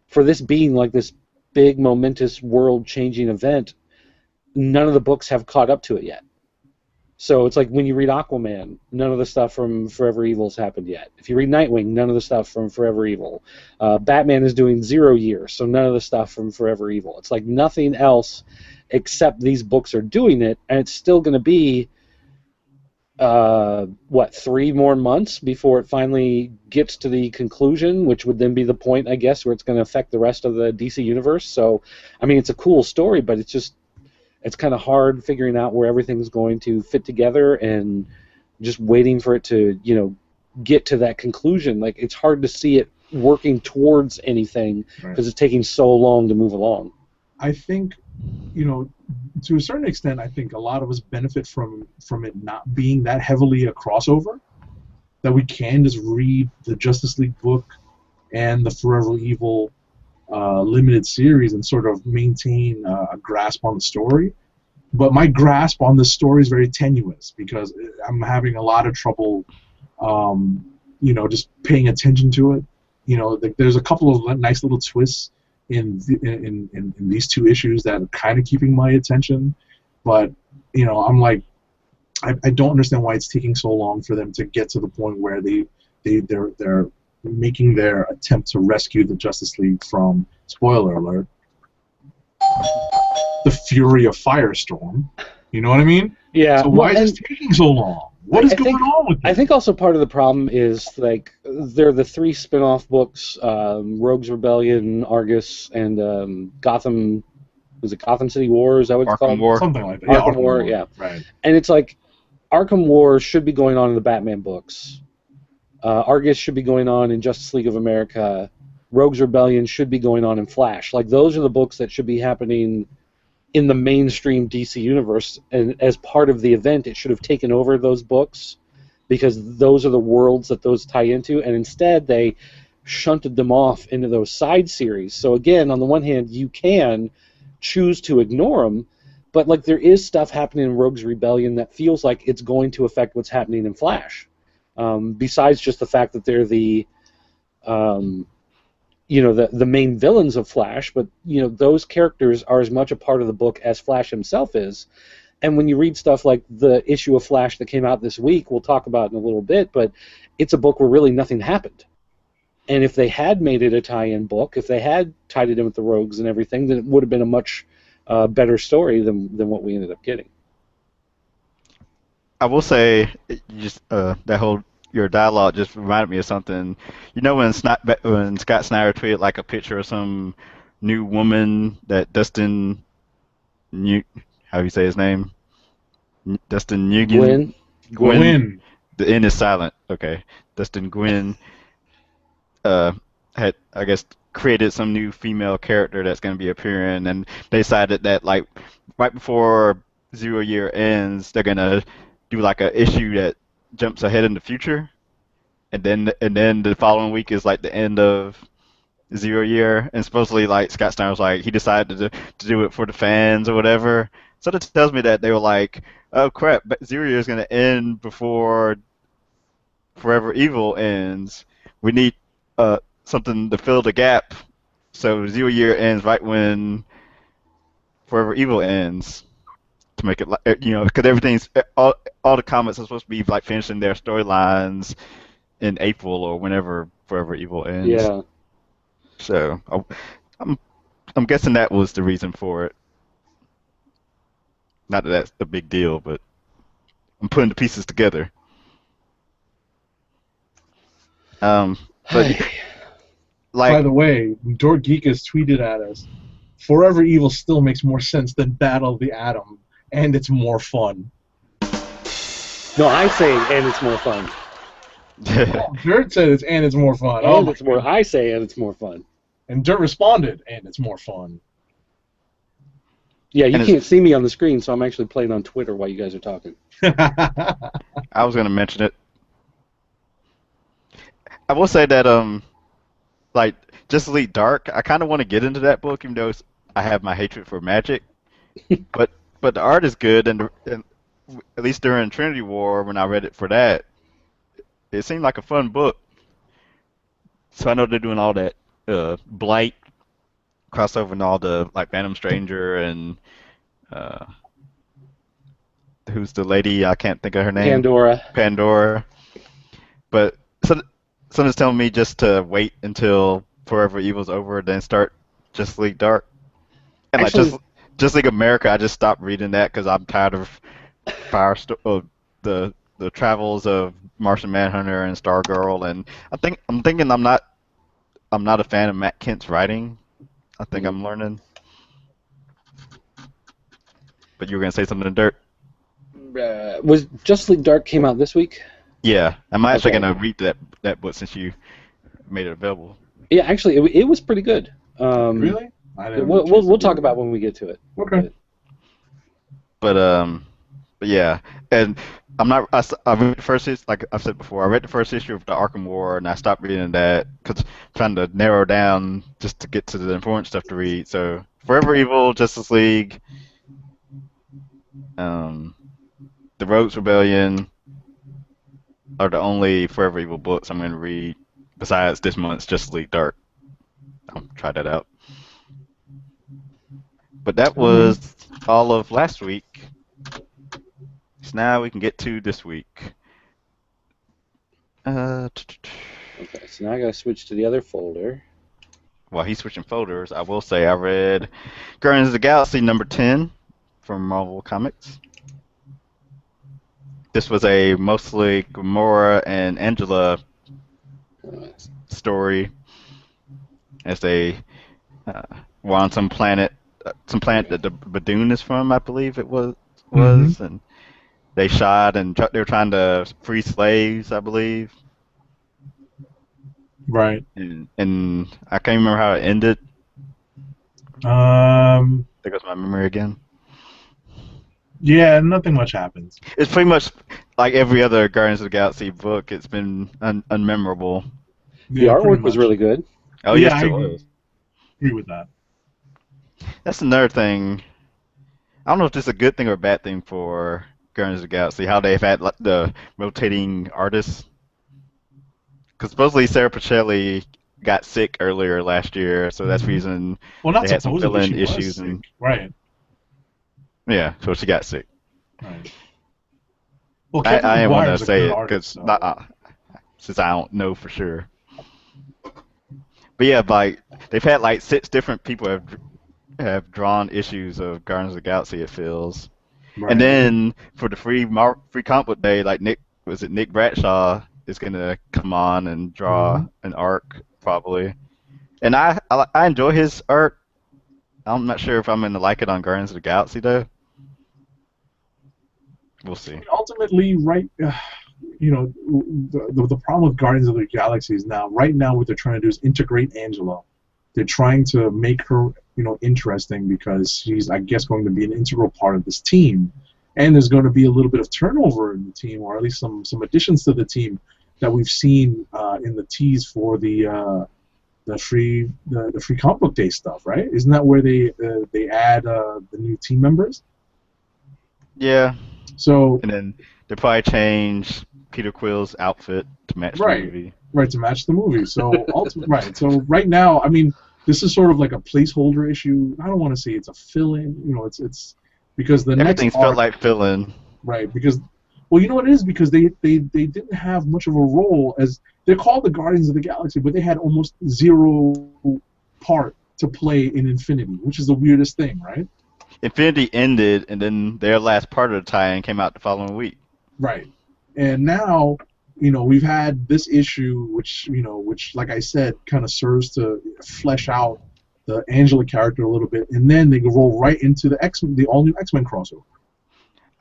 for this being like this big momentous world-changing event, none of the books have caught up to it yet. So it's like when you read Aquaman, none of the stuff from Forever Evil has happened yet. If you read Nightwing, none of the stuff from Forever Evil. Batman is doing 0 years, so none of the stuff from Forever Evil. It's like nothing else except these books are doing it, and it's still going to be 3 more months before it finally gets to the conclusion, which would then be the point, I guess, where it's going to affect the rest of the DC universe. So, I mean, it's a cool story, but it's kind of hard figuring out where everything's going to fit together and just waiting for it to, get to that conclusion. Like, it's hard to see it working towards anything because it's taking so long to move along. I think, to a certain extent, I think a lot of us benefit from it not being that heavily a crossover, that we can just read the Justice League book and the Forever Evil limited series and sort of maintain a grasp on the story. But my grasp on the story is very tenuous because I'm having a lot of trouble, just paying attention to it. There's a couple of nice little twists in these 2 issues that are kind of keeping my attention, but I'm like, I don't understand why it's taking so long for them to get to the point where they're making their attempt to rescue the Justice League from, spoiler alert, the fury of Firestorm. You know what I mean? Yeah. So why is it taking so long? What is going on with this? I think also part of the problem is, like, they're the 3 spin-off books, Rogues Rebellion, Argus, and Gotham. Was it Gotham City War? Is that what it's called? Arkham War. Something like that. Arkham War, yeah. Right. And it's like, Arkham War should be going on in the Batman books. Argus should be going on in Justice League of America. Rogues Rebellion should be going on in Flash. Like, those are the books that should be happening in the mainstream DC universe, and as part of the event, it should have taken over those books because those are the worlds that those tie into, and instead they shunted them off into those side series. So again, on the one hand, you can choose to ignore them, but like there is stuff happening in Rogues Rebellion that feels like it's going to affect what's happening in Flash. Besides just the fact that they're the the main villains of Flash, but those characters are as much a part of the book as Flash himself is. And when you read stuff like the issue of Flash that came out this week, we'll talk about in a little bit, but it's a book where really nothing happened. And if they had made it a tie-in book, if they had tied it in with the Rogues and everything, then it would have been a much better story than what we ended up getting. I will say, that whole your dialogue just reminded me of something. When Scott Snyder tweeted like a picture of some new woman that Dustin, how do you say his name? Dustin Nguyen. Gwen. The N is silent. Okay, Dustin Nguyen had, I guess, created some new female character that's going to be appearing, and they decided that like right before 0 year ends, they're gonna do like a issue that jumps ahead in the future, and then the following week is like the end of 0 year, and supposedly like Scott Snyder was like he decided to do it for the fans or whatever. So that tells me that they were like, oh crap, but 0 year is gonna end before Forever Evil ends. We need something to fill the gap, so 0 year ends right when Forever Evil ends. To make it like because everything's all the comics are supposed to be like finishing their storylines in April or whenever Forever Evil ends. Yeah. So I'm guessing that was the reason for it. Not that that's a big deal, but I'm putting the pieces together. But By the way, Dork Geek has tweeted at us, Forever Evil still makes more sense than Battle of the Atom, and it's more fun. No, I say, and it's more fun. Dirt said it's more fun. And it's more. I say, and it's more fun. And Dirt responded, and it's more fun. Yeah, you And can't see me on the screen, so I'm actually playing on Twitter while you guys are talking. I was gonna mention it. I will say that like Justice League Dark, I kind of want to get into that book, even though I have my hatred for magic. But the art is good, and at least during Trinity War, when I read it for that, it seemed like a fun book. So I know they're doing all that Blight crossover and all the like Phantom Stranger and uh, who's the lady? I can't think of her name. Pandora. Pandora. But something's telling me just to wait until Forever Evil's over, then start Justice League Dark. And like Actually, just League America, I just stopped reading that because I'm tired of the travels of Martian Manhunter and Stargirl, and I'm thinking I'm not a fan of Matt Kent's writing. I think I'm learning. But you were gonna say something, Dirt? was Justice League Dark came out this week? Yeah, I'm actually Okay. gonna read that book since you made it available. Yeah, actually, it was pretty good. Really? We'll talk about when we get to it. Okay. But yeah, and I'm not. I read the first issue, like I've said before. I read the first issue of the Arkham War, and I stopped reading that because trying to narrow down just to get to the important stuff to read. So Forever Evil, Justice League, the Rogues Rebellion are the only Forever Evil books I'm going to read besides this month's Justice League Dark. I'll try that out. But that was all of last week. So now we can get to this week. Okay, so now I gotta switch to the other folder. While he's switching folders, I will say I read Guardians of the Galaxy number 10 from Marvel Comics. This was a mostly Gamora and Angela story as they were on some planet that the Badoon is from, I believe it was, and they shot and they were trying to free slaves, I believe. Right. And I can't remember how it ended. There goes my memory again. Yeah, nothing much happens. It's pretty much like every other Guardians of the Galaxy book. It's been unmemorable. The artwork was really good. Oh, yeah, yes, I it was. agree with that. That's another thing. I don't know if this is a good thing or a bad thing for Guardians of the Galaxy, how they've had like, the rotating artists. Because supposedly Sarah Pacelli got sick earlier last year, so that's the reason Well, not they had some supposedly, fill-in she was issues. sick. And Right. yeah, so she got sick. Right. Well, I Kevin didn't want to McGuire's a say good it artist, because since I don't know for sure. But yeah, like they've had like 6 different people have drawn issues of Guardians of the Galaxy. It feels, Right. and then for the free comic book day, like Nick Bradshaw is gonna come on and draw an arc probably, and I enjoy his art. I'm not sure if I'm gonna like it on Guardians of the Galaxy though. We'll see. Ultimately, right, the problem with Guardians of the Galaxy is right now what they're trying to do is integrate Angela. They're trying to make her, interesting because she's, I guess, going to be an integral part of this team. And there's going to be a little bit of turnover in the team, or at least some additions to the team that we've seen in the tease for the free comic book day stuff, right? Isn't that where they add the new team members? Yeah. So and then they probably change Peter Quill's outfit to match the movie. Right, to match the movie. So right. So right now, I mean, this is sort of like a placeholder issue. I don't want to say it's a fill-in. It's because the everything's next arc, felt like fill-in. Right, because well, you know what it is, because they didn't have much of a role as they're called the Guardians of the Galaxy, but they had almost zero part to play in Infinity, which is the weirdest thing, right? Infinity ended, and then their last part of the tie-in came out the following week. Right, and now we've had this issue, which like I said, kind of serves to flesh out the Angela character a little bit, and then they go roll right into the all-new X-Men crossover.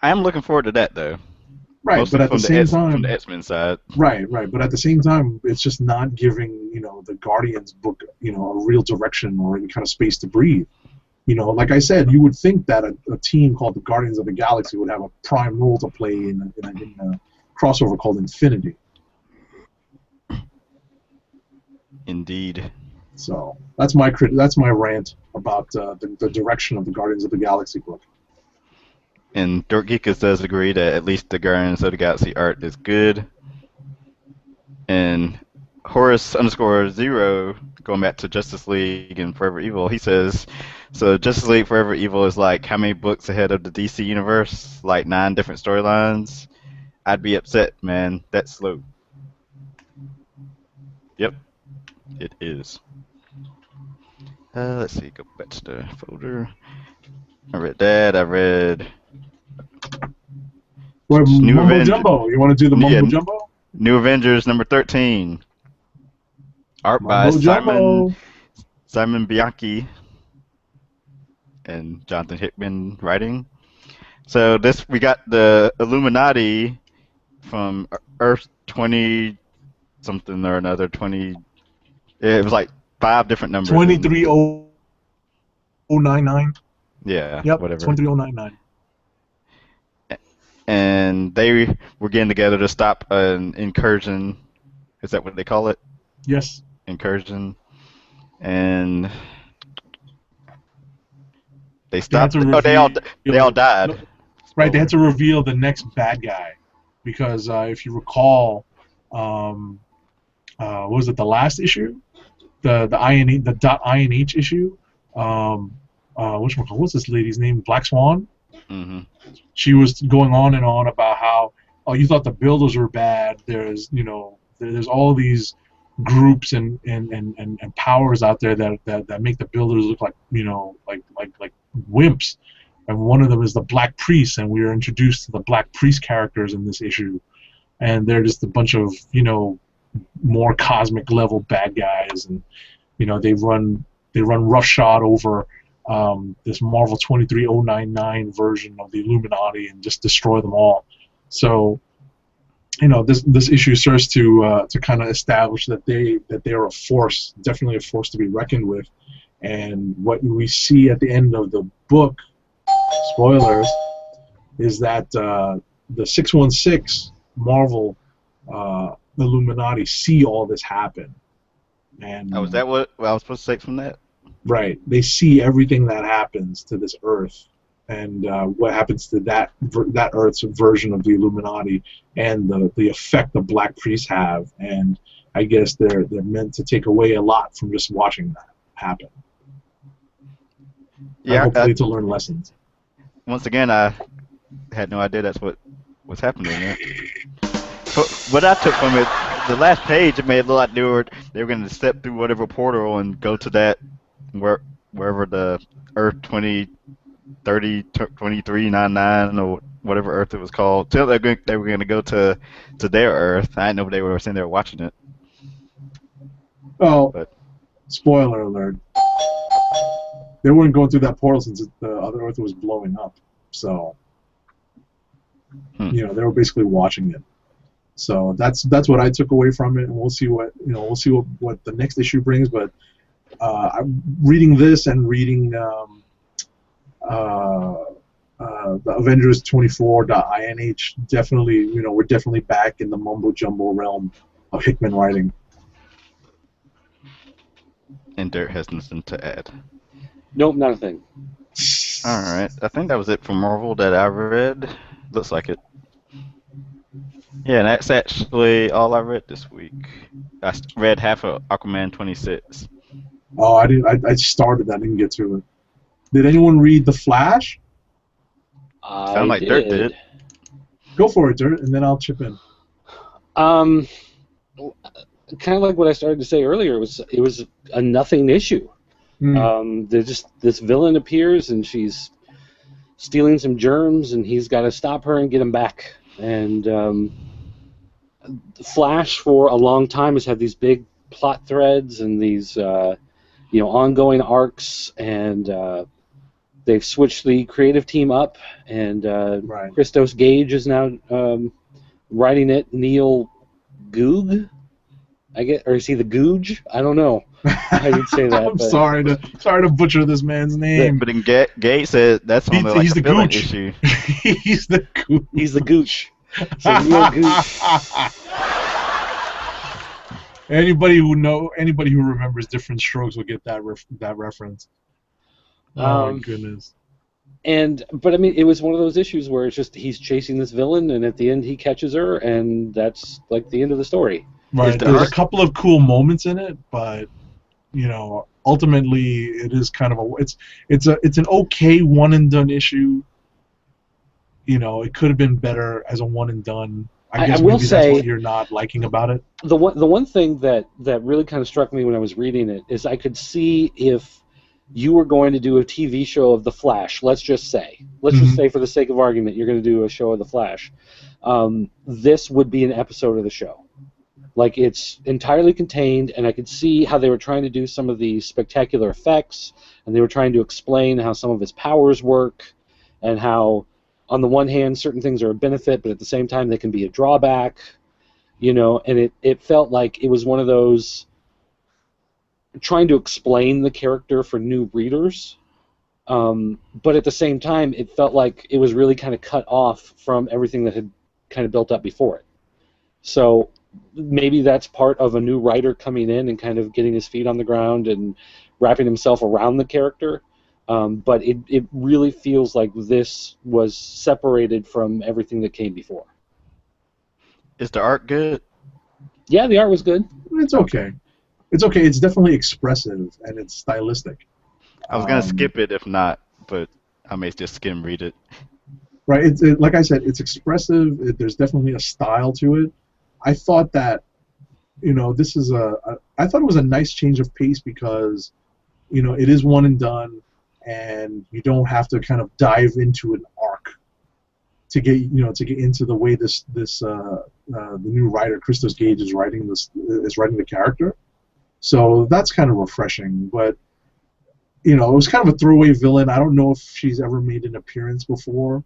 I am looking forward to that, though. Right, mostly but at the same time, from the X-Men side. Right, but at the same time, it's just not giving the Guardians book a real direction or any kind of space to breathe. Like I said, you would think that a team called the Guardians of the Galaxy would have a prime role to play in a crossover called Infinity. Indeed. So that's my rant about the direction of the Guardians of the Galaxy book. And Dork Geekus does agree that at least the Guardians of the Galaxy art is good. And Horace_0, going back to Justice League and Forever Evil, he says, so Justice League Forever Evil is like how many books ahead of the DC universe? Like 9 different storylines? I'd be upset, man. That's slow. Yep, it is. Let's see, go back to the folder. I read that. I read New Mumbo Avengers. Jumbo. You want to do the Mumbo Jumbo? New Avengers number 13. Art by Mumbo Jumbo. Simon Bianchi and Jonathan Hickman writing. So we got the Illuminati from Earth 20 something or another 20. It was like 5 different numbers. 23099. Yeah. Yep. Whatever. 23099. And they were getting together to stop an incursion. Is that what they call it? Yes. Incursion. And they stopped. They all died. Right. They had to reveal the next bad guy because if you recall, what was it, the last issue, the .INH issue? What's this lady's name? Black Swan. Mm-hmm. She was going on and on about how, you thought the builders were bad. There's all these groups and powers out there that make the builders look like like wimps. And one of them is the Black Priest, and we are introduced to the Black Priest characters in this issue, and they're just a bunch of more cosmic level bad guys, and they run roughshod over this Marvel 23099 version of the Illuminati and just destroy them all. So, this issue serves to kind of establish that they are a force, definitely a force to be reckoned with. And what we see at the end of the book, spoilers, is that the 616 Marvel Illuminati see all this happen. And is that what I was supposed to take from that? Right. They see everything that happens to this Earth, and what happens to that Earth's version of the Illuminati, and the effect the Black Priests have. And I guess they're meant to take away a lot from just watching that happen. Yeah. Hopefully to learn lessons. Once again, I had no idea that's what was happening there. But what I took from it, the last page, it made it look like they were going to step through whatever portal and go to that wherever the Earth 2399 or whatever Earth it was called. Till they were going to go to their Earth. I didn't know they were sitting there watching it. Oh, but spoiler alert. They weren't going through that portal since the other Earth was blowing up. So, they were basically watching it. So that's what I took away from it, and we'll see what the next issue brings. But I'm reading this and reading the Avengers 24.INH. Definitely, we're definitely back in the mumbo jumbo realm of Hickman writing. And Dirt has nothing to add. Nope, not a thing. All right, I think that was it for Marvel that I read. Looks like it. Yeah, and that's actually all I read this week. I read half of Aquaman 26. Oh, I didn't. I started that. I didn't get to it. Did anyone read The Flash? Sound like Dirt did. Go for it, Dirt, and then I'll chip in. Kind of like what I started to say earlier. It was a nothing issue. There's just this villain appears and she's stealing some germs, and he's got to stop her and get him back. And Flash for a long time has had these big plot threads and these ongoing arcs, and they've switched the creative team up, and Christos Gage is now writing it. Neil Goog or is he the Googe? I don't know how you'd say that. I'm but sorry to butcher this man's name. But then Gate said that's only like He's a the villain gooch. issue. He's the gooch. He's the Gooch. It's a real Gooch. Anybody who remembers Different Strokes will get that reference. Oh my goodness. But I mean, it was one of those issues where it's just he's chasing this villain, and at the end he catches her, and that's like the end of the story. Right. There's a couple of cool moments in it, but ultimately it is kind of it's an okay one and done issue. It could have been better as a one and done. I guess maybe that's what you're not liking about it. The one thing that really kind of struck me when I was reading it is I could see if you were going to do a TV show of The Flash, let's just say for the sake of argument, you're going to do a show of The Flash. This would be an episode of the show. Like, it's entirely contained, and I could see how they were trying to do some of the spectacular effects, and they were trying to explain how some of his powers work, and how, on the one hand, certain things are a benefit, but at the same time, they can be a drawback, and it felt like it was one of those trying to explain the character for new readers, but at the same time, it felt like it was really kind of cut off from everything that had kind of built up before it. So maybe that's part of a new writer coming in and kind of getting his feet on the ground and wrapping himself around the character. But it really feels like this was separated from everything that came before. Is the art good? Yeah, the art was good. It's okay. It's okay. It's definitely expressive and it's stylistic. I was gonna skip it if not, but I may just skim read it. Right. Like I said, it's expressive. There's definitely a style to it. I thought that, this is I thought it was a nice change of pace because, it is one and done, and you don't have to kind of dive into an arc to get into the way the new writer Christos Gage is writing the character. So that's kind of refreshing. But it was kind of a throwaway villain. I don't know if she's ever made an appearance before.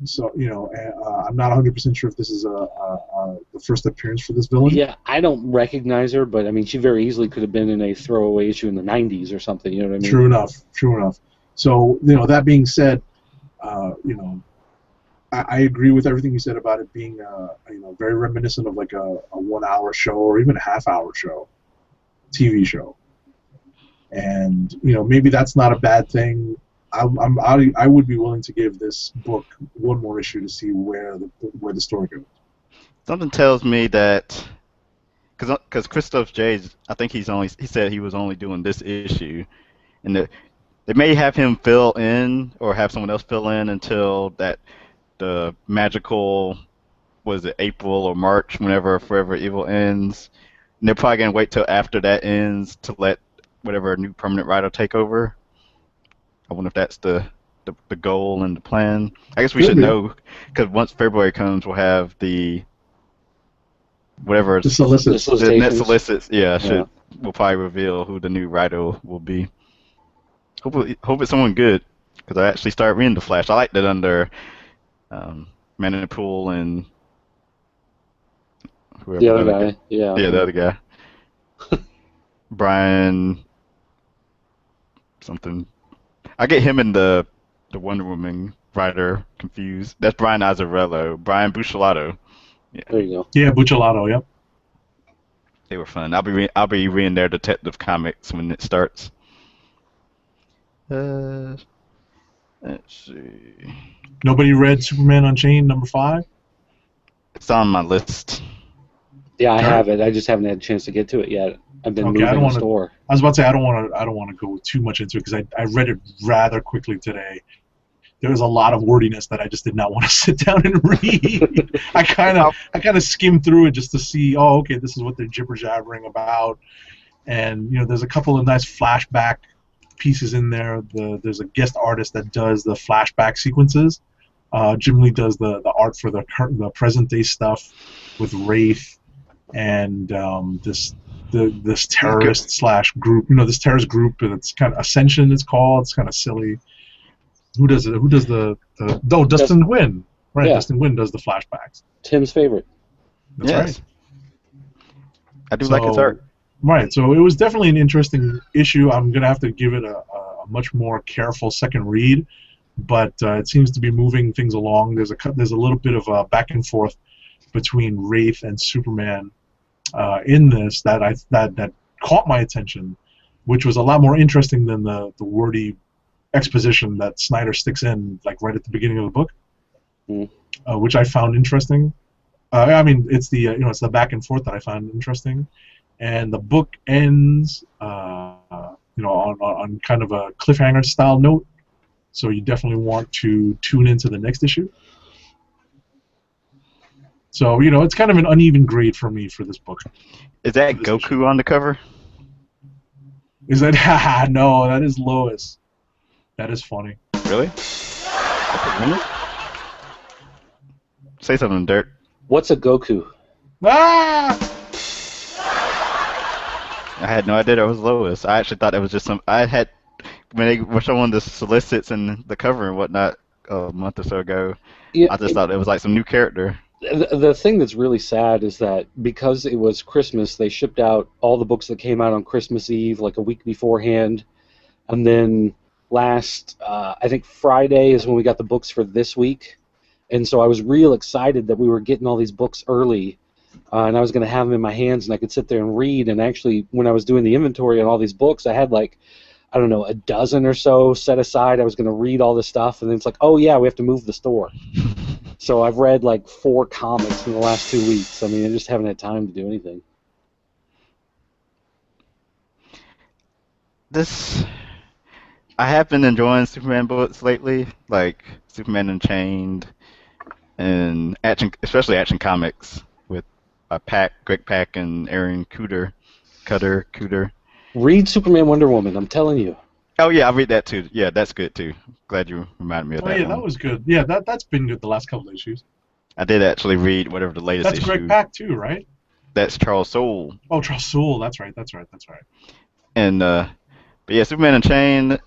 So, I'm not 100% sure if this is the first appearance for this villain. Yeah, I don't recognize her, but I mean, she very easily could have been in a throwaway issue in the 90s or something, you know what I mean? True enough. So, that being said, I agree with everything you said about it being, very reminiscent of like a 1 hour show or even a half-hour show, TV show. And, maybe that's not a bad thing. I would be willing to give this book one more issue to see where the story goes. Something tells me that because Christoph J, I think he said he was only doing this issue, and they may have him fill in or have someone else fill in until the magical, was it April or March, whenever Forever Evil ends. And they're probably gonna wait till after that ends to let whatever new permanent writer take over. I wonder if that's the goal and the plan. I guess we should know, because once February comes, we'll have the net solicits. Yeah, we'll probably reveal who the new writer will be. Hope it's someone good, because I actually started reading The Flash. I liked it under Manipool and whoever the other guy. Yeah, the other guy. Brian something. I get him and the Wonder Woman writer confused. That's Brian Azzarello. Brian Buccellato. Yeah. There you go. Yeah, Buccellato. Yep. They were fun. I'll be reading their Detective Comics when it starts. Let's see. Nobody read Superman Unchained #5? It's on my list. Yeah, I have it. I just haven't had a chance to get to it yet. I've been moving the store. I was about to say I don't want to go too much into it because I read it rather quickly today. There was a lot of wordiness that I just did not want to sit down and read. I kind of skimmed through it just to see, okay, this is what they're jibber jabbering about, and there's a couple of nice flashback pieces in there. There's a guest artist that does the flashback sequences. Jim Lee does the art for the present day stuff with Wraith and this terrorist / group. This terrorist group. It's kind of Ascension. It's called. It's kind of silly. Who does it? Who does Dustin Nguyen. Right. Yeah. Dustin Nguyen does the flashbacks. Tim's favorite. That's right. I do like his So, art. right. So it was definitely an interesting issue. I'm gonna have to give it a much more careful second read, but it seems to be moving things along. There's a little bit of a back and forth between Wraith and Superman in this that caught my attention, which was a lot more interesting than the wordy exposition that Snyder sticks in like right at the beginning of the book, Mm. which I found interesting. I mean, it's the it's the back and forth that I found interesting, and the book ends on kind of a cliffhanger style note, so you definitely want to tune into the next issue. So it's kind of an uneven grade for me for this book. Is For that this issue. Goku on the cover? Is that haha? No, that is Lois. That is funny. Really? Say something, Dirt. What's a Goku? Ah! I had no idea that was Lois. I actually thought it was just some. I had when they were showing the solicits and the cover and whatnot a month or so ago. Yeah, I just thought it was like some new character. the thing that's really sad is that because it was Christmas, they shipped out all the books that came out on Christmas Eve, like a week beforehand, and then last, I think Friday is when we got the books for this week, and so I was real excited that we were getting all these books early, and I was going to have them in my hands, and I could sit there and read, and actually, when I was doing the inventory on all these books, I had like, I don't know, a dozen or so set aside. I was going to read all this stuff, and then it's like, oh yeah, we have to move the store. So I've read like 4 comics in the last 2 weeks. I mean, I just haven't had time to do anything. This I have been enjoying Superman books lately, like Superman Unchained and action, especially Action Comics with Greg Pak and Aaron Cooter. Read Superman Wonder Woman, I'm telling you. Oh yeah, I read that too. Yeah, that's good too. Glad you reminded me of Oh that yeah, one. that was good. Yeah, that's been good the last couple of issues. I did actually read whatever the latest That's Greg issue. Pak too, right? That's Charles Soule. Oh, Charles Soule. That's right. And but yeah, Superman Unchained,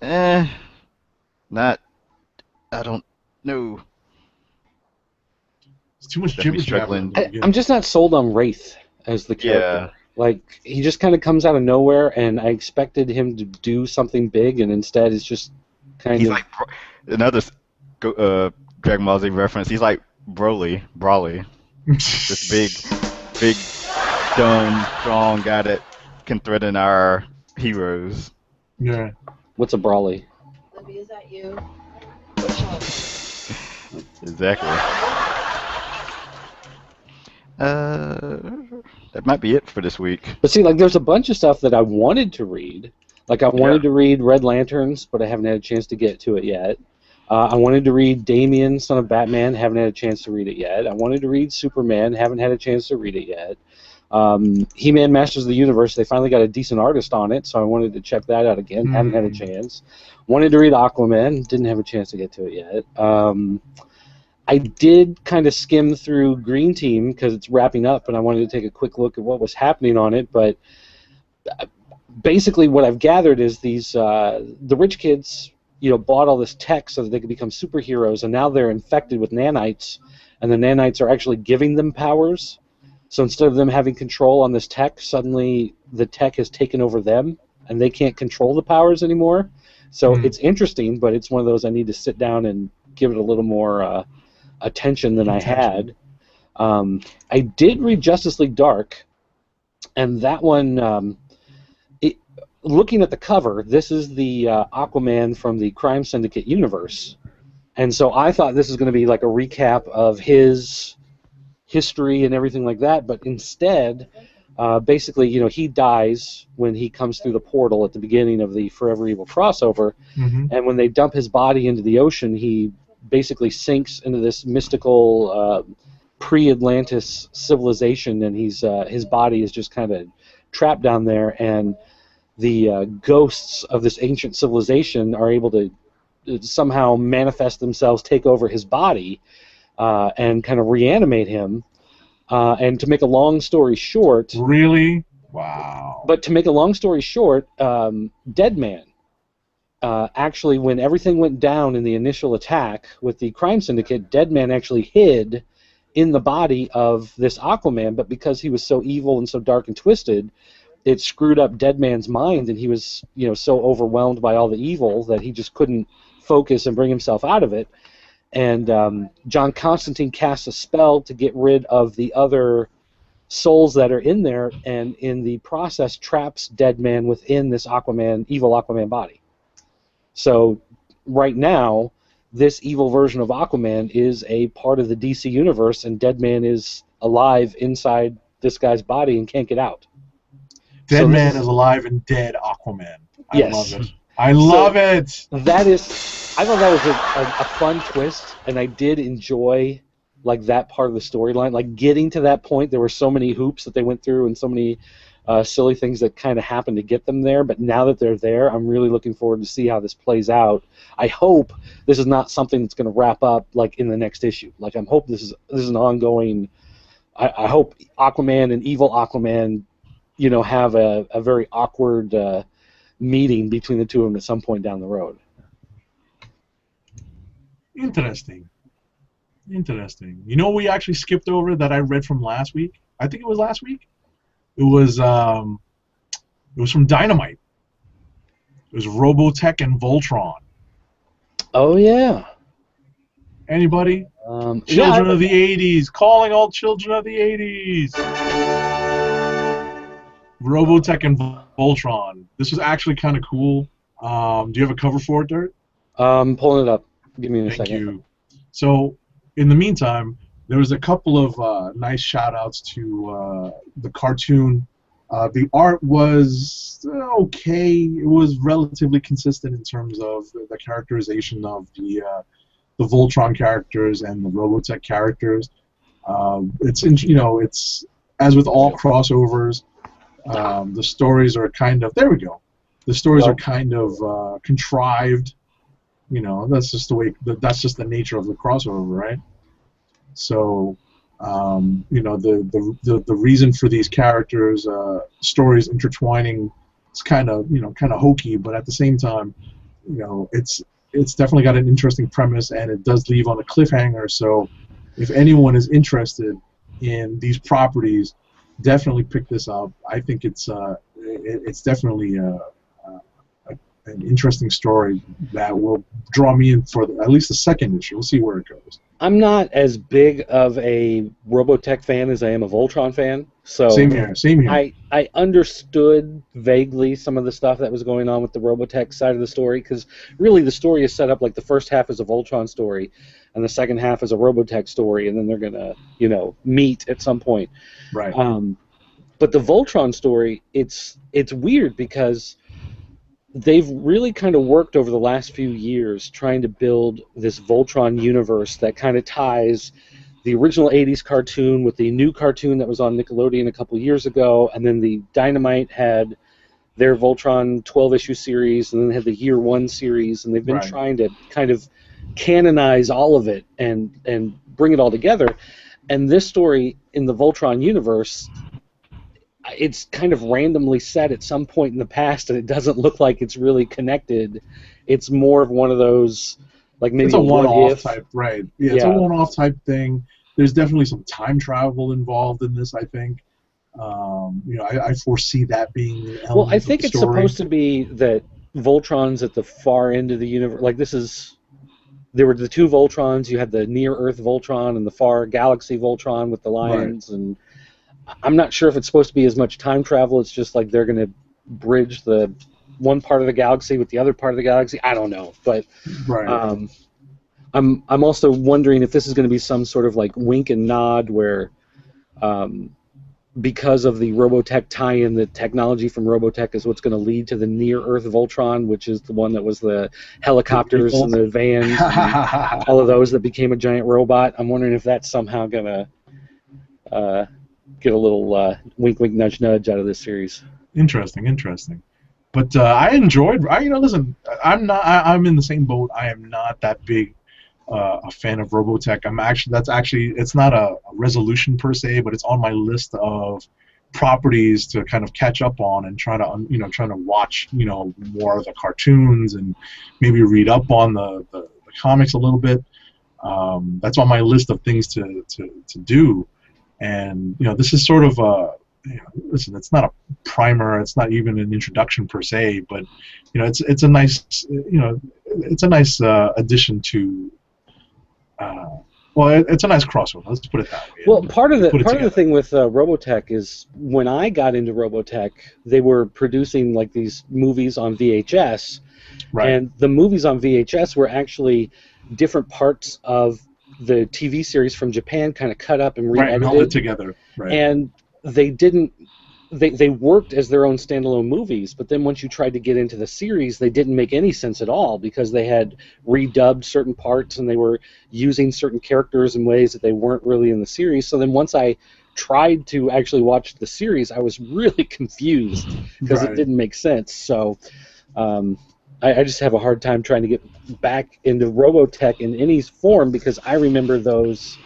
not. I don't know. It's too much Definitely jibber jabber. struggling. I'm just not sold on Wraith as the character. Like, he just kind of comes out of nowhere, and I expected him to do something big, and instead it's just kind He's of... like another Dragon Ball Z reference. He's like Brawly, this big, dumb, strong guy that can threaten our heroes. Yeah. What's a Brawly? Libby, is that you? Which one? Exactly. That might be it for this week. But see, like, there's a bunch of stuff that I wanted to read. Like, I wanted to read Red Lanterns, but I haven't had a chance to get to it yet. I wanted to read Damian, Son of Batman, haven't had a chance to read it yet. I wanted to read Superman, haven't had a chance to read it yet. He-Man Masters of the Universe, they finally got a decent artist on it, so I wanted to check that out again, haven't had a chance. Wanted to read Aquaman, didn't have a chance to get to it yet. I did kind of skim through Green Team because it's wrapping up, and I wanted to take a quick look at what was happening on it. But basically, what I've gathered is the rich kids, bought all this tech so that they could become superheroes, and now they're infected with nanites, and the nanites are actually giving them powers. So instead of them having control on this tech, suddenly the tech has taken over them, and they can't control the powers anymore. So it's interesting, but it's one of those I need to sit down and give it a little more attention than I had. I did read Justice League Dark, and that one, looking at the cover, this is the Aquaman from the Crime Syndicate universe, and so I thought this was going to be like a recap of his history and everything like that, but instead, basically, he dies when he comes through the portal at the beginning of the Forever Evil crossover, and when they dump his body into the ocean, he basically sinks into this mystical pre-Atlantis civilization, and his body is just kind of trapped down there, and the ghosts of this ancient civilization are able to somehow manifest themselves, take over his body, and kind of reanimate him. And to make a long story short... Really? Wow. But to make a long story short, Deadman, actually, when everything went down in the initial attack with the Crime Syndicate, Deadman actually hid in the body of this Aquaman, but because he was so evil and so dark and twisted, it screwed up Deadman's mind, and he was, so overwhelmed by all the evil that he just couldn't focus and bring himself out of it. And John Constantine casts a spell to get rid of the other souls that are in there, and in the process traps Deadman within this evil Aquaman body. So right now, this evil version of Aquaman is a part of the DC universe, and Deadman is alive inside this guy's body and can't get out. Deadman is alive and dead Aquaman. I Yes. love it. I love it. I thought that was a fun twist, and I did enjoy like that part of the storyline. Like getting to that point, there were so many hoops that they went through, and so many silly things that kind of happened to get them there. But now that they're there, I'm really looking forward to see how this plays out. I hope this is not something that's going to wrap up like in the next issue. Like I hope this is an ongoing. I hope Aquaman and evil Aquaman, have a very awkward meeting between the two of them at some point down the road. Interesting. You know what we actually skipped over that I read from last week? I think it was last week. It was from Dynamite. It was Robotech and Voltron. Oh yeah. Anybody? Children of the 80s. Calling all children of the 80s. Robotech and Voltron. This was actually kind of cool. Do you have a cover for it, Dirt? Pulling it up. Give me a Thank second. you. So, in the meantime, there was a couple of nice shout-outs to the cartoon. The art was okay. It was relatively consistent in terms of the characterization of the Voltron characters and the Robotech characters. It's as with all crossovers. The stories are kind of The stories are kind of contrived. That's just the way. That's just the nature of the crossover, right? So, the reason for these characters' stories intertwining is kind of hokey, but at the same time, it's definitely got an interesting premise, and it does leave on a cliffhanger. So, if anyone is interested in these properties, definitely pick this up. I think it's definitely an interesting story that will draw me in for at least the second issue. We'll see where it goes. I'm not as big of a Robotech fan as I am a Voltron fan. So Same here. I understood vaguely some of the stuff that was going on with the Robotech side of the story, because really the story is set up like the first half is a Voltron story and the second half is a Robotech story, and then they're going to, meet at some point. Right. But the Voltron story, it's weird because they've really kind of worked over the last few years trying to build this Voltron universe that kind of ties the original 80s cartoon with the new cartoon that was on Nickelodeon a couple years ago, and then the Dynamite had their Voltron 12-issue series, and then they had the Year One series, and they've been trying to kind of canonize all of it and bring it all together. And this story in the Voltron universe, it's kind of randomly set at some point in the past, and it doesn't look like it's really connected. It's more of one of those, like maybe it's a one-off type, right? Yeah, it's a one-off type thing. There's definitely some time travel involved in this, I think. I foresee that being an element. Well, I think of the it's story. supposed to be that Voltron's at the far end of the universe. Like there were the two Voltrons. You had the near-Earth Voltron and the far galaxy Voltron with the lions, and I'm not sure if it's supposed to be as much time travel. It's just like they're going to bridge the one part of the galaxy with the other part of the galaxy. I don't know, but I'm also wondering if this is going to be some sort of like wink and nod where, because of the Robotech tie-in, the technology from Robotech is what's going to lead to the near-Earth Voltron, which is the one that was the helicopters and the vans, and all of those that became a giant robot. I'm wondering if that's somehow going to get a little wink, wink, nudge, nudge out of this series. Interesting. But I enjoyed. Listen, I'm in the same boat. I am not that big a fan of Robotech. It's not a resolution per se, but it's on my list of properties to kind of catch up on and trying to watch more of the cartoons and maybe read up on the comics a little bit. That's on my list of things to do. And this is sort of listen, it's not a primer, it's not even an introduction per se, but it's a nice addition to it's a nice crossover. Let's put it that way. Well, part of Put it the together. thing with Robotech is when I got into Robotech, they were producing like these movies on VHS, Right. and the movies on VHS were actually different parts of the TV series from Japan, kind of cut up and Right, re-edited, melded together. Right. and they didn't. They worked as their own standalone movies, but then once you tried to get into the series, they didn't make any sense at all because they had redubbed certain parts and they were using certain characters in ways that they weren't really in the series. So then once I tried to actually watch the series, I was really confused because Right. it didn't make sense. So I just have a hard time trying to get back into Robotech in any form because I remember those,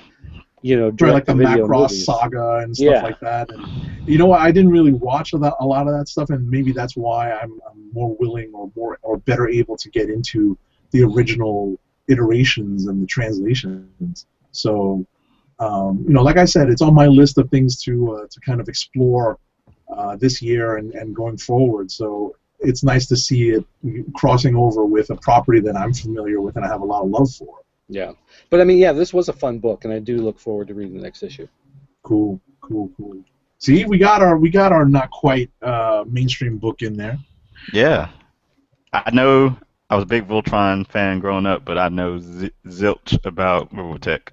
Right, direct like the video Macross movies. saga and stuff like that. And you know what? I didn't really watch a lot of that stuff, and maybe that's why I'm more willing or better able to get into the original iterations and the translations. So, like I said, it's on my list of things to kind of explore this year and going forward. So it's nice to see it crossing over with a property that I'm familiar with and I have a lot of love for. Yeah, but I mean, yeah, this was a fun book, and I do look forward to reading the next issue. Cool. See, we got our not quite mainstream book in there. Yeah. I know I was a big Voltron fan growing up, but I know zilch about Robotech.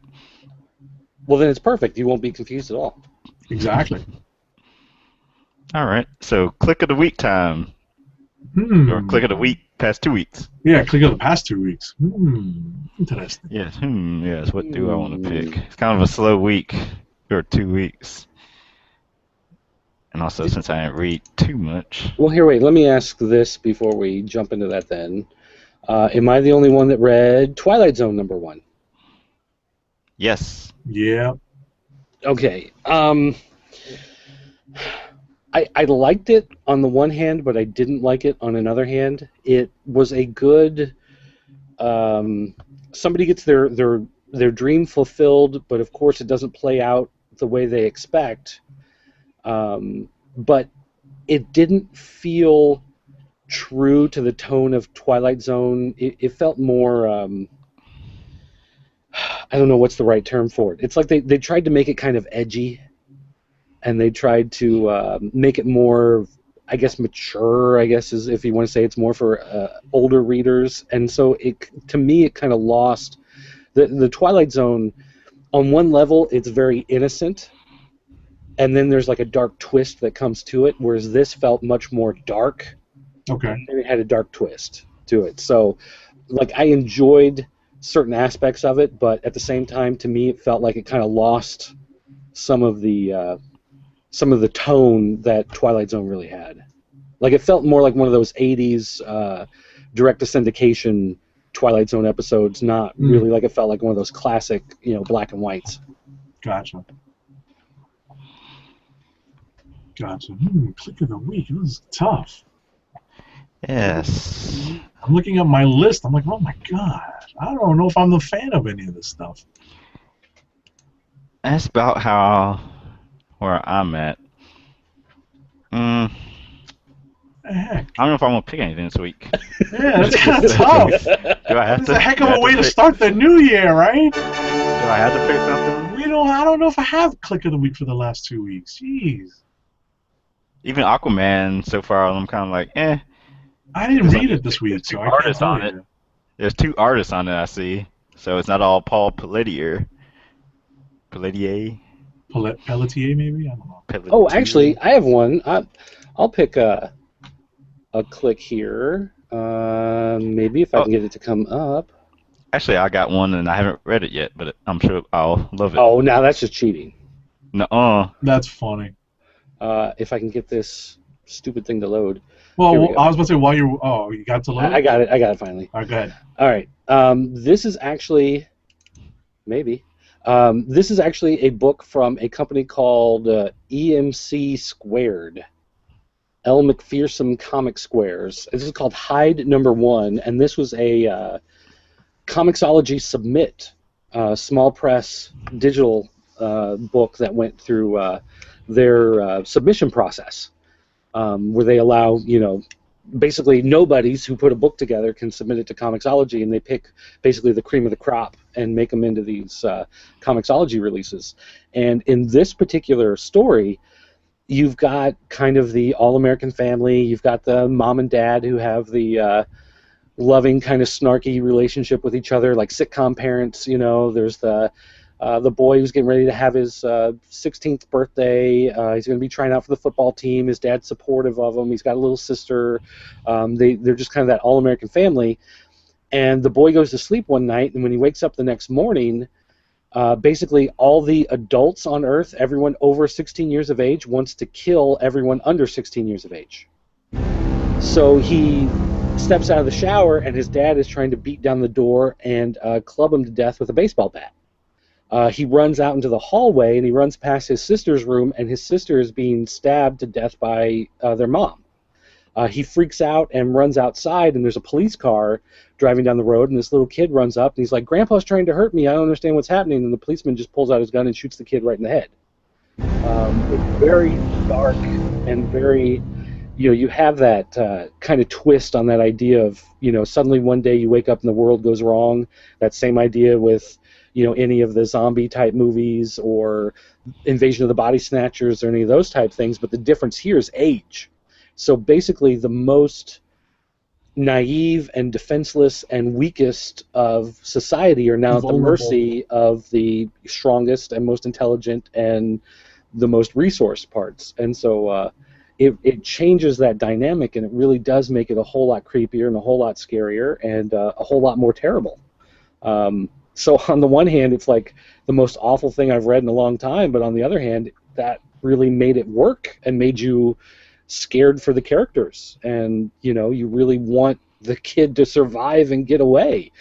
Well, then it's perfect. You won't be confused at all. Exactly. All right. So, click of the week time. Or click of the week past 2 weeks. Yeah, click of the past 2 weeks. Interesting. Yes. Yes. What do I want to pick? It's kind of a slow week or 2 weeks. And also, since I didn't read too much. Well, here, wait. Let me ask this before we jump into that. Then, am I the only one that read Twilight Zone #1? Yes. Yeah. Okay. I liked it on the one hand, but I didn't like it on another hand. It was a good. Somebody gets their dream fulfilled, but of course it doesn't play out the way they expect. But it didn't feel true to the tone of Twilight Zone. It felt more. I don't know what's the right term for it. It's like they tried to make it kind of edgy. And they tried to make it more, I guess, mature, I guess, is if you want to say it's more for older readers. And so, to me, it kind of lost. The Twilight Zone, on one level, it's very innocent. And then there's like a dark twist that comes to it, whereas this felt much more dark. Okay. And it had a dark twist to it. So, like, I enjoyed certain aspects of it, but at the same time, to me, it felt like it kind of lost some of the tone that Twilight Zone really had. Like, it felt more like one of those 80s direct-to-syndication Twilight Zone episodes, not really like it felt like one of those classic, black and whites. Gotcha. Click of the week. It was tough. Yes. I'm looking at my list. I'm like, oh my god. I don't know if I'm a fan of any of this stuff. That's about where I'm at. Heck. I don't know if I'm gonna pick anything this week. Yeah, that's kind of tough. Do I have It's to? a heck of do I a have way to pick- start the new year, right? Do I have to pick something? I don't know if I have click of the week for the last 2 weeks. Jeez. Even Aquaman so far, I'm kind of like, eh. I didn't There's read like- it this week, there's two so I can't artists tell on you. it. There's 2 artists on it I see, so it's not all Paul Pelletier. Pelletier. Pelletier, maybe? I don't know. Pelletier. Oh, actually, I have one. I'll pick a click here. Maybe if I can get it to come up. Actually, I got one and I haven't read it yet, but I'm sure I'll love it. Oh, now that's just cheating. Nuh-uh. That's funny. If I can get this stupid thing to load. Here Well, we go. I was about to say, while you're... Oh, you got to load? I got it finally. All right, go ahead. All right. This is actually, maybe. This is actually a book from a company called EMC Squared. L. McPherson Comic Squares. This is called Hyde #1, and this was a Comixology submit small press digital book that went through their submission process, where they allow, basically nobodies who put a book together can submit it to Comixology, and they pick basically the cream of the crop and make them into these Comixology releases. And in this particular story, you've got kind of the all-American family. You've got the mom and dad who have the loving, kind of snarky relationship with each other, like sitcom parents. There's the boy who's getting ready to have his 16th birthday. He's going to be trying out for the football team. His dad's supportive of him. He's got a little sister. They're just kind of that all-American family. And the boy goes to sleep one night, and when he wakes up the next morning, basically all the adults on Earth, everyone over 16 years of age, wants to kill everyone under 16 years of age. So he steps out of the shower, and his dad is trying to beat down the door and club him to death with a baseball bat. He runs out into the hallway, and he runs past his sister's room, and his sister is being stabbed to death by their mom. He freaks out and runs outside, and there's a police car driving down the road, and this little kid runs up, and he's like, "Grandpa's trying to hurt me. I don't understand what's happening." And the policeman just pulls out his gun and shoots the kid right in the head. It's very dark and very, you have that kind of twist on that idea of, suddenly one day you wake up and the world goes wrong. That same idea with, any of the zombie type movies or Invasion of the Body Snatchers or any of those type things, but the difference here is age. So basically the most naive and defenseless and weakest of society are now at the mercy of the strongest and most intelligent and the most resourced parts. And so it changes that dynamic, and it really does make it a whole lot creepier and a whole lot scarier and a whole lot more terrible. So on the one hand, it's like the most awful thing I've read in a long time, but on the other hand, that really made it work and made you scared for the characters, and you really want the kid to survive and get away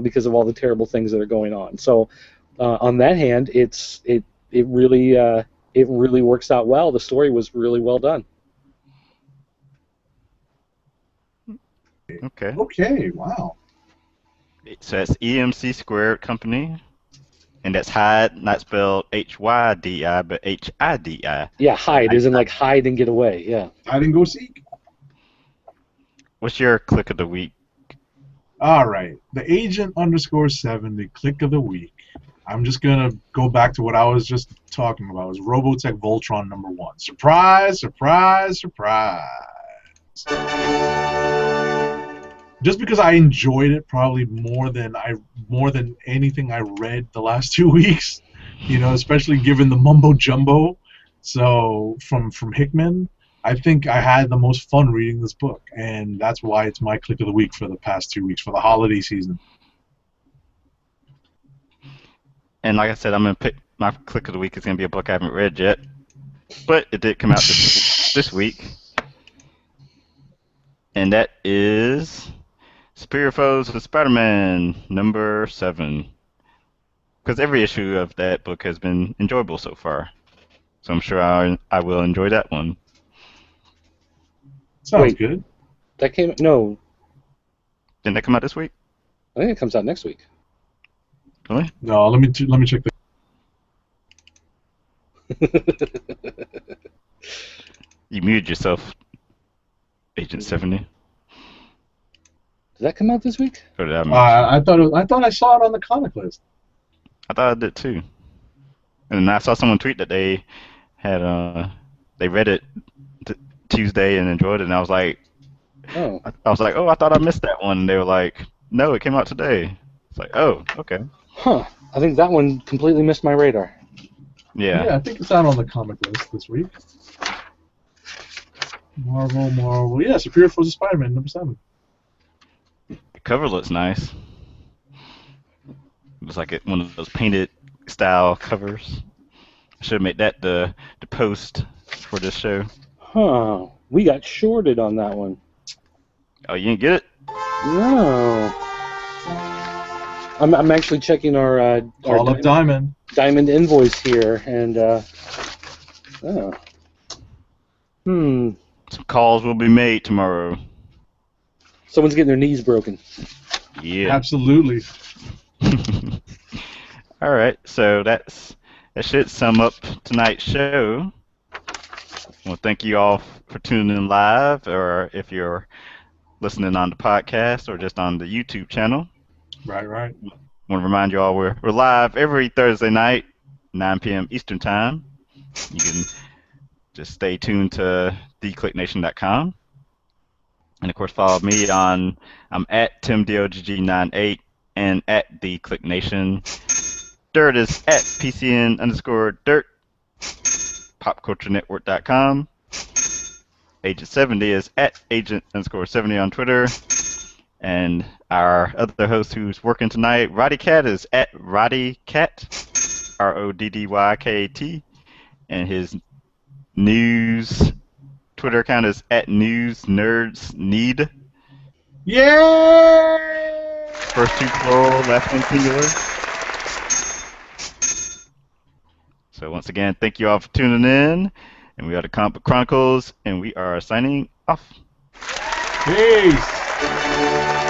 because of all the terrible things that are going on. So on that hand, it really works out well. The story was really well done. Okay, wow. So it's EMC Squared Company, and that's Hyde, not spelled Hydi, but Hidi. Yeah, hide isn't like hide and get away. Yeah. Hide and go seek. What's your click of the week? All right, the Agent _7, the click of the week. I'm just gonna go back to what I was just talking about. It was Robotech Voltron #1. Surprise! Surprise! Surprise! Just because I enjoyed it probably more than anything I read the last 2 weeks, especially given the mumbo jumbo. So from Hickman, I think I had the most fun reading this book, and that's why it's my click of the week for the past 2 weeks for the holiday season. And like I said, I'm gonna pick my click of the week is gonna be a book I haven't read yet, but it did come out this week, and that is Superior Foes of Spider-Man #7. Because every issue of that book has been enjoyable so far, so I'm sure I will enjoy that one. Sounds good. That came no. Didn't that come out this week? I think it comes out next week. Really? No, let me check You muted yourself, Agent 70. Did that come out this week? Or did I miss? I thought I saw it on the comic list. I thought I did too. And I saw someone tweet that they had they read it Tuesday and enjoyed it, and I was like, oh, I thought I missed that one. And they were like, no, it came out today. It's like, oh, okay. Huh. I think that one completely missed my radar. Yeah. I think it's out on the comic list this week. Marvel. Yeah, Superior Foes of Spider-Man #7. The cover looks nice. It looks like one of those painted style covers. I should make that the post for this show. Huh. We got shorted on that one. Oh, you didn't get it? No. I'm actually checking our All of Diamond invoice here, and Some calls will be made tomorrow. Someone's getting their knees broken. Yeah. Absolutely. All right, so that should sum up tonight's show. Well, thank you all for tuning in live, or if you're listening on the podcast or just on the YouTube channel. Right, right. Want to remind you all we're live every Thursday night, 9 p.m. Eastern Time. You can just stay tuned to theclicknation.com. And of course, follow me on, I'm at TimDOGG98 and at theclicknation. Dirt is at PCN_Dirt. PopCultureNetwork.com. Agent 70 is at Agent_70 on Twitter. And our other host who's working tonight, Roddy Cat, is at RoddyCat, RODDYKT. And his news Twitter account is at NewsNerdsNeed. Yay! First two plural, last one singular. So once again, thank you all for tuning in. And we are the Comic Book Chronicles, and we are signing off. Peace!